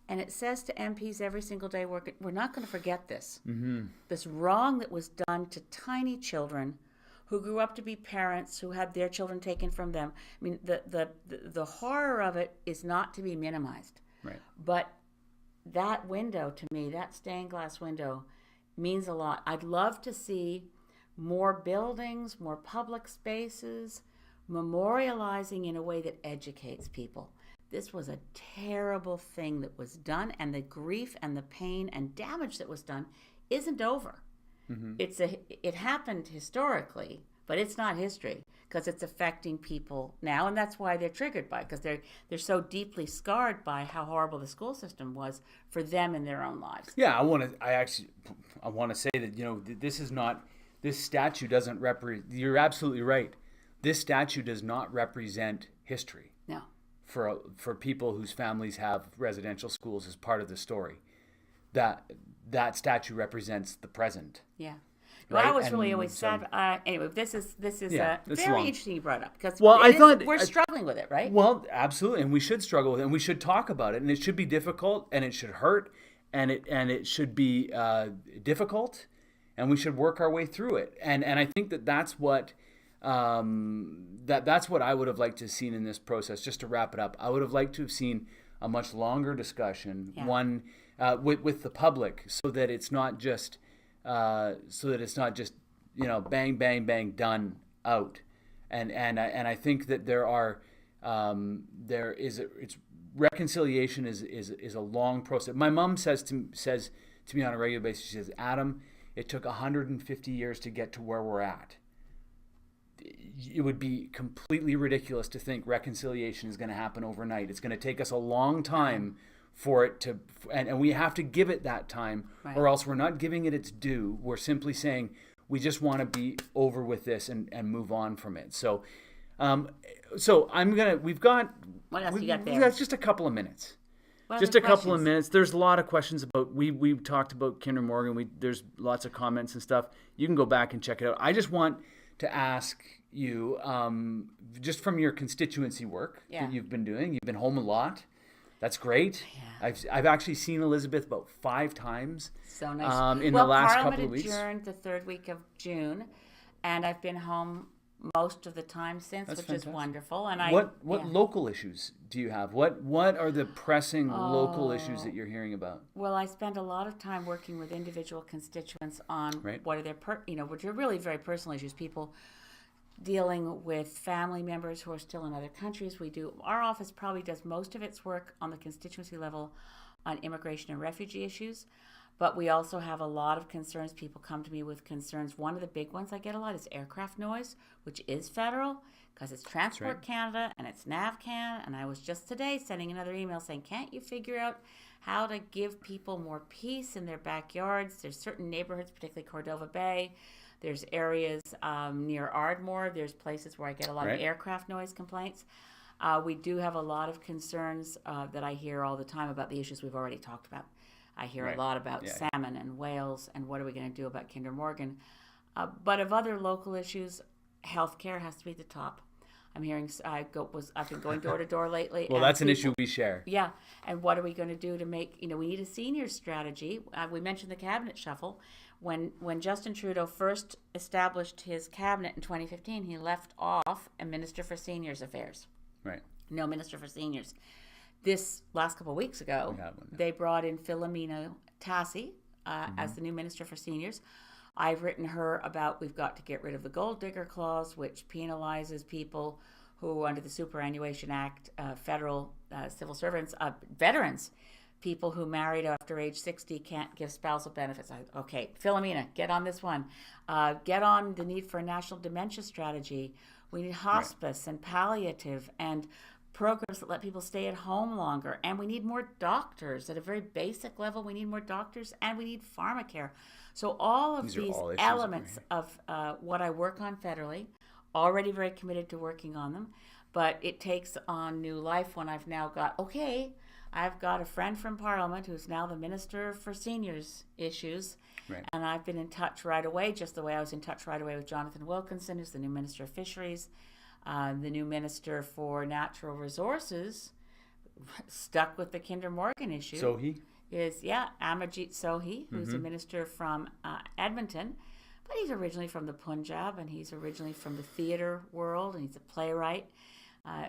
and it says to MPs every single day, we're not going to forget this. Mm-hmm. This wrong that was done to tiny children who grew up to be parents, who had their children taken from them. I mean, the horror of it is not to be minimized. Right. But that window, to me, that stained glass window, means a lot. I'd love to see more buildings, more public spaces, memorializing in a way that educates people. This was a terrible thing that was done, and the grief and the pain and damage that was done isn't over. Mm-hmm. It happened historically, but it's not history because it's affecting people now, and that's why they're triggered by it, because they're so deeply scarred by how horrible the school system was for them in their own lives. Yeah, I want to say that this statute doesn't represent. You're absolutely right. This statute does not represent history. No. For people whose families have residential schools as part of the story, that statute represents the present. Yeah. Right? Well, I was really always sad. Anyway, this is very interesting you brought up because we're struggling with it, right? Well, absolutely, and we should struggle with it, and we should talk about it, and it should be difficult, and it should hurt, and it should be difficult, and we should work our way through it, and I think that's what that's what I would have liked to have seen in this process. Just to wrap it up, I would have liked to have seen a much longer discussion, one with the public, so that it's not just. Bang, bang, bang, done, out, and I think that reconciliation is a long process. My mom says to me on a regular basis, she says, Adam, it took 150 years to get to where we're at. It would be completely ridiculous to think reconciliation is going to happen overnight. It's going to take us a long time for it to, and we have to give it that time, right, or else we're not giving it its due. We're simply saying we just want to be over with this and move on from it. So we've got what else you got there? That's just a couple of minutes. Just a couple of minutes. There's a lot of questions about. We talked about Kinder Morgan. There's lots of comments and stuff. You can go back and check it out. I just want to ask you, just from your constituency work that you've been doing. You've been home a lot. That's great. Yeah. I've actually seen Elizabeth about 5 times. So nice. In the last couple of Parliament weeks. adjourned the third week of June, and I've been home most of the time since, That's which fantastic. is wonderful. And What yeah. local issues do you have? What are the pressing local issues that you're hearing about? Well, I spend a lot of time working with individual constituents on Right. what are their, which are really very personal issues. People dealing with family members who are still in other countries. Our office probably does most of its work on the constituency level on immigration and refugee issues. But we also have a lot of concerns. People come to me with concerns. One of the big ones I get a lot is aircraft noise, which is federal because it's Transport Canada and it's NAVCAN. And I was just today sending another email saying, can't you figure out how to give people more peace in their backyards? There's certain neighborhoods, particularly Cordova Bay. There's areas near Ardmore. There's places where I get a lot of aircraft noise complaints. We do have a lot of concerns that I hear all the time about the issues we've already talked about. I hear a lot about salmon and whales and what are we going to do about Kinder Morgan. But of other local issues, healthcare has to be at the top. I'm hearing I've been going door to door lately. Well, that's an issue we share. Yeah, and what are we going to do to make? We need a senior strategy. We mentioned the cabinet shuffle. When Justin Trudeau first established his cabinet in 2015, he left off a minister for seniors affairs. Right. No minister for seniors. This last couple of weeks ago, they brought in Philomena Tassi as the new Minister for Seniors. I've written her about we've got to get rid of the gold digger clause, which penalizes people who, under the Superannuation Act, federal civil servants, veterans, people who married after age 60 can't give spousal benefits. Okay, Philomena, get on this one. Get on the need for a national dementia strategy. We need hospice and palliative and programs that let people stay at home longer, and we need more doctors at a very basic level. We need more doctors, and we need pharmacare. So all of these elements of what I work on federally, already very committed to working on them, but it takes on new life when I've now got, I've got a friend from Parliament who's now the Minister for Seniors Issues, and I've been in touch right away, just the way I was in touch right away with Jonathan Wilkinson, who's the new Minister of Fisheries. The new Minister for Natural Resources, stuck with the Kinder Morgan issue. Sohi? Is, Amarjeet Sohi, who's a minister from Edmonton. But he's originally from the Punjab, and he's originally from the theater world, and he's a playwright.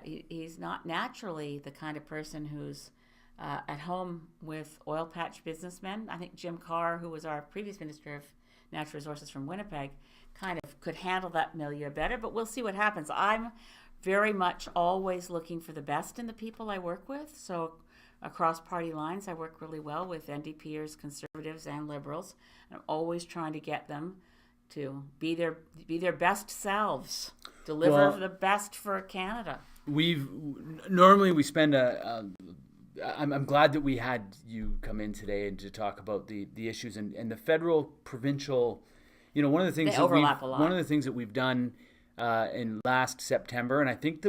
He's not naturally the kind of person who's at home with oil patch businessmen. I think Jim Carr, who was our previous Minister of Natural Resources from Winnipeg, kind of could handle that milieu better, but we'll see what happens. I'm very much always looking for the best in the people I work with. So across party lines, I work really well with NDPers, Conservatives, and Liberals. I'm always trying to get them to be their best selves, deliver the best for Canada. Normally we spend I'm glad that we had you come in today and to talk about the issues and the federal, provincial. One of the things one of the things that we've done in last September, and I think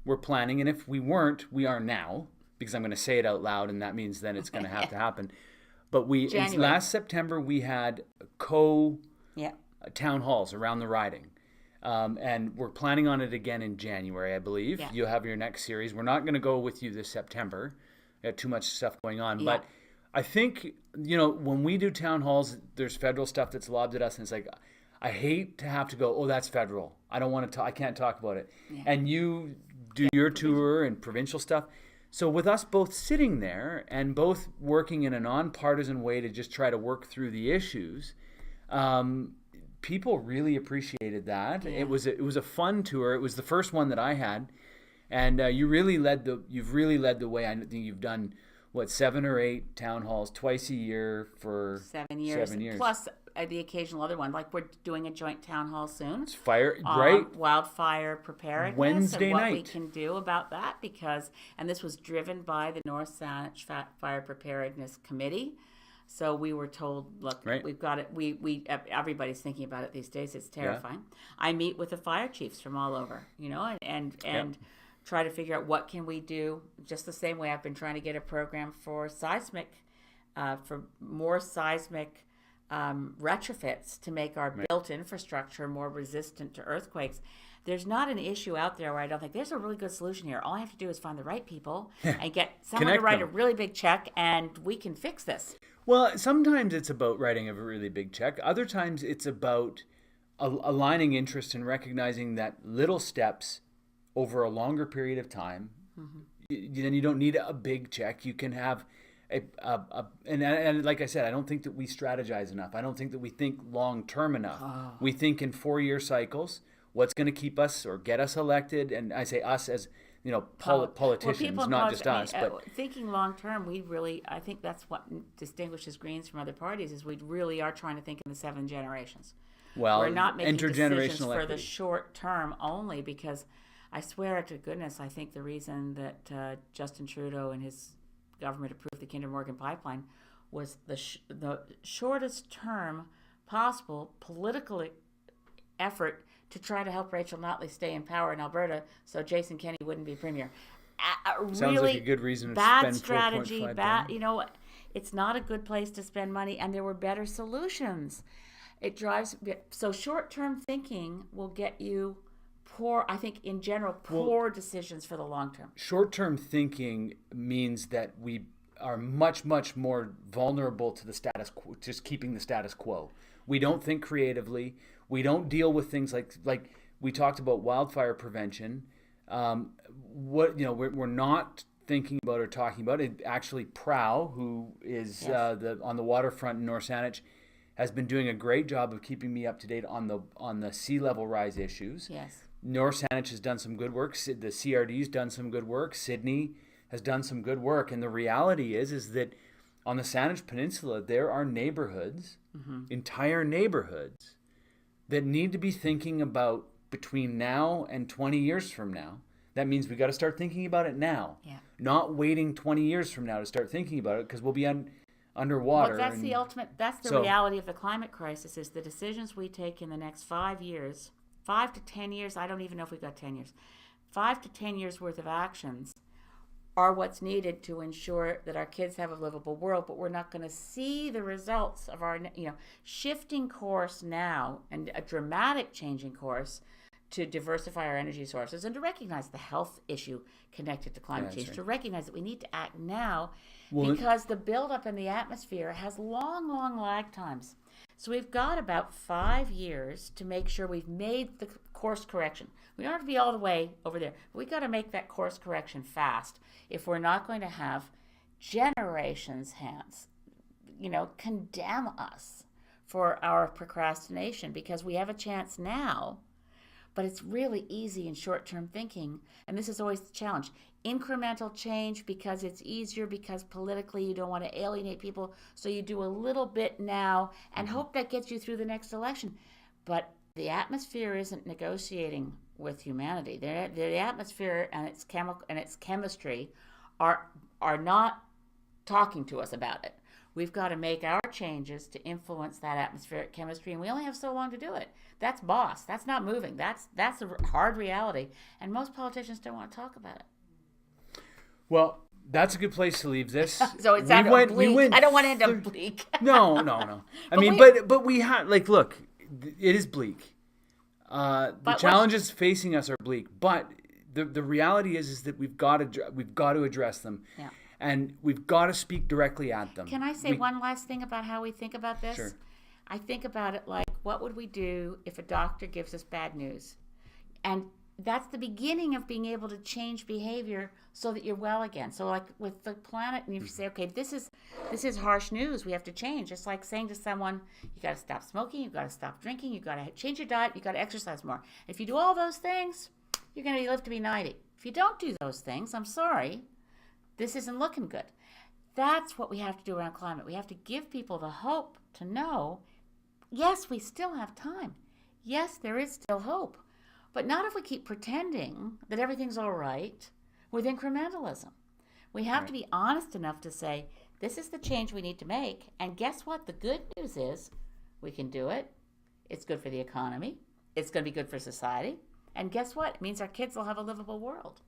we're planning, and if we weren't, we are now, because I'm going to say it out loud, and that means then it's going to have to happen. But last September we had town halls around the riding, and we're planning on it again in January, I believe. Yeah. You'll have your next series. We're not going to go with you this September. We got too much stuff going on, but I think, when we do town halls, there's federal stuff that's lobbed at us, and it's like, I hate to have to go, that's federal. I don't want to I can't talk about it. Yeah. And you do your tour and provincial stuff. So with us both sitting there and both working in a nonpartisan way to just try to work through the issues, people really appreciated that. Yeah. It was a fun tour. It was the first one that I had, and you've really led the way. I think you've done 7 or 8 town halls twice a year for 7 years. 7 years. Plus the occasional other one. Like we're doing a joint town hall soon. It's wildfire preparedness. Wednesday and what night. we can do about that and this was driven by the North Saanich Fire Preparedness Committee. So we were told, look, we've got it. We everybody's thinking about it these days. It's terrifying. Yeah. I meet with the fire chiefs from all over, and try to figure out what can we do. Just the same way I've been trying to get a program for for more seismic retrofits to make our built infrastructure more resistant to earthquakes. there's not an issue out there where I don't think there's a really good solution here. All I have to do is find the right people and get someone to write a really big check, and we can fix this. Well, sometimes it's about writing a really big check. Other times it's about aligning interest and recognizing that little steps over a longer period of time, then you don't need a big check. You can have and like I said, I don't think that we strategize enough. I don't think that we think long term enough. We think in 4-year cycles. What's going to keep us or get us elected? And I say us as politicians, not just us. But thinking long term, I think that's what distinguishes Greens from other parties is we really are trying to think in the 7 generations. Well, we're not making decisions for equity. The short term only, because I swear to goodness, I think the reason that Justin Trudeau and his government approved the Kinder Morgan pipeline was the shortest term possible political effort to try to help Rachel Notley stay in power in Alberta so Jason Kenney wouldn't be premier. Sounds really like a good reason to bad spend strategy. $4.5 It's not a good place to spend money, and there were better solutions. So short-term thinking will get you poor decisions for the long term. Short-term thinking means that we are much, much more vulnerable to the status quo, just keeping the status quo. We don't think creatively. We don't deal with things like we talked about wildfire prevention. We're not thinking about or talking about it. Actually, Prow, who is on the waterfront in North Saanich, has been doing a great job of keeping me up to date on the sea level rise issues. Yes. North Saanich has done some good work. The CRD's done some good work. Sydney has done some good work. And the reality is that on the Saanich Peninsula, there are neighborhoods, entire neighborhoods, that need to be thinking about between now and 20 years from now. That means we got to start thinking about it now, not waiting 20 years from now to start thinking about it, because we'll be underwater. Well, that's the reality of the climate crisis, is the decisions we take in the next 5 years, 5 to 10 years, I don't even know if we've got 10 years, 5 to 10 years worth of actions are what's needed to ensure that our kids have a livable world, but we're not going to see the results of our shifting course now and a dramatic changing course to diversify our energy sources and to recognize the health issue connected to climate change, to recognize that we need to act now because the buildup in the atmosphere has long, long lag times. So we've got about 5 years to make sure we've made the course correction. We don't have to be all the way over there, but we've got to make that course correction fast if we're not going to have generations hence, condemn us for our procrastination, because we have a chance now, but it's really easy in short-term thinking, and this is always the challenge. Incremental change because it's easier, because politically you don't want to alienate people, so you do a little bit now and hope that gets you through the next election. But the atmosphere isn't negotiating with humanity. The atmosphere and its chemistry are not talking to us about it. We've got to make our changes to influence that atmospheric chemistry, and we only have so long to do it. That's boss. That's not moving. That's a hard reality, and most politicians don't want to talk about it. Well, that's a good place to leave this. So it's bleak. I don't want to end up bleak. No. But we have look, it is bleak. The challenges facing us are bleak, but the reality is that we've got to address them. Yeah. And we've got to speak directly at them. Can I say one last thing about how we think about this? Sure. I think about it like, what would we do if a doctor gives us bad news? And that's the beginning of being able to change behavior so that you're well again. So like with the planet, and you say, okay, this is harsh news. We have to change. It's like saying to someone, you got to stop smoking, you got to stop drinking, you got to change your diet, you got to exercise more. If you do all those things, you're going to live to be 90. If you don't do those things, I'm sorry, this isn't looking good. That's what we have to do around climate. We have to give people the hope to know, yes, we still have time. Yes, there is still hope. But not if we keep pretending that everything's all right with incrementalism. We have to be honest enough to say, this is the change we need to make. And guess what? The good news is we can do it. It's good for the economy. It's going to be good for society. And guess what? It means our kids will have a livable world.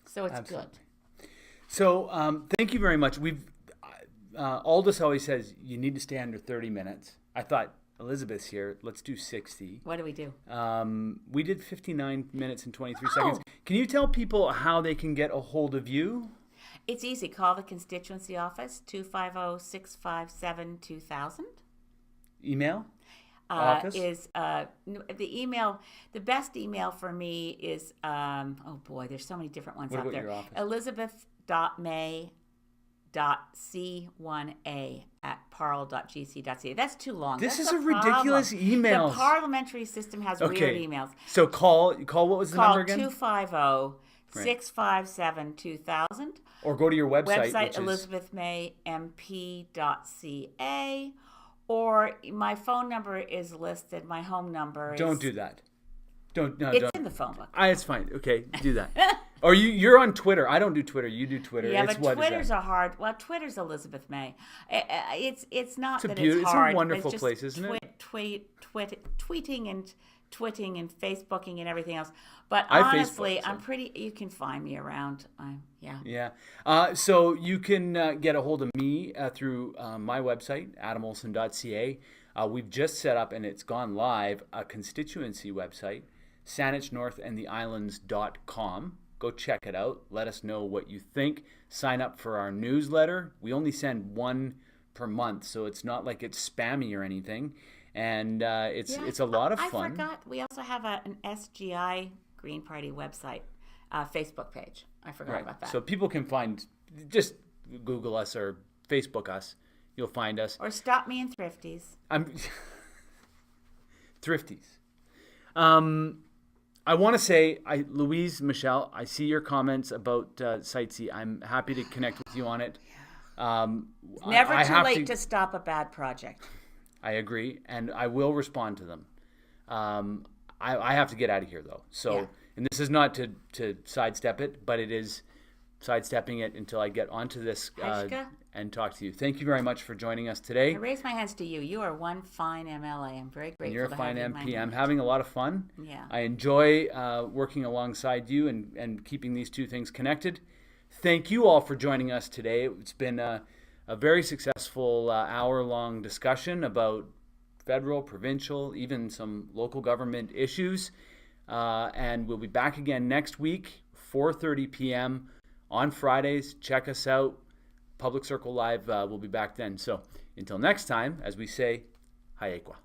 So it's good. So thank you very much. Aldous always says you need to stay under 30 minutes. I thought Elizabeth's here. Let's do 60. What do we do? We did 59 minutes and 23 seconds. Can you tell people how they can get a hold of you? It's easy. Call the constituency office, 250-657-2000. Email? Office? The best email for me is, oh boy, there's so many different ones What out about there. your office? elizabeth.may.c1a@parle.gc.ca. That's too long. This That's is the a ridiculous problem. email. The parliamentary system has weird emails. So call what was the number again? 250-657-2000. Or go to your website, which is elizabethmaymp.ca. Or my phone number is listed. My home number is... Don't do that. Don't. It's in the phone book. It's fine. Okay, do that. Or you're on Twitter. I don't do Twitter. You do Twitter. Yeah, it's but Twitter's a hard... Well, Twitter's Elizabeth May. It's not that it's hard. It's a wonderful just place, isn't it? Tweeting and twitting and Facebooking and everything else. But I honestly, Facebook, so. I'm pretty... You can find me around. Yeah. Yeah. So you can get a hold of me through my website, adamolson.ca. We've just set up, and it's gone live, a constituency website, saanich-north-and-the-islands.com. Go check it out. Let us know what you think. Sign up for our newsletter. We only send one per month, so it's not like it's spammy or anything. And it's a lot of fun. I forgot. We also have an SGI Green Party website, Facebook page. I forgot about that. So people can just Google us or Facebook us. You'll find us. Or stop me in Thrifties. Thrifties. I want to say, Louise, Michelle, I see your comments about Site C. I'm happy to connect with you on it. Never too late to stop a bad project. I agree, and I will respond to them. I have to get out of here, though. So, and this is not to sidestep it, but it is sidestepping it until I get onto this and talk to you. Thank you very much for joining us today. I raise my hands to you. You are one fine MLA. I'm very grateful. You're a fine have MP. I'm having a lot of fun. Yeah. I enjoy working alongside you and keeping these two things connected. Thank you all for joining us today. It's been a very successful hour-long discussion about federal, provincial, even some local government issues. And we'll be back again next week, 4:30 p.m. on Fridays. Check us out. Public Circle Live will be back then. So until next time, as we say, Hayequa.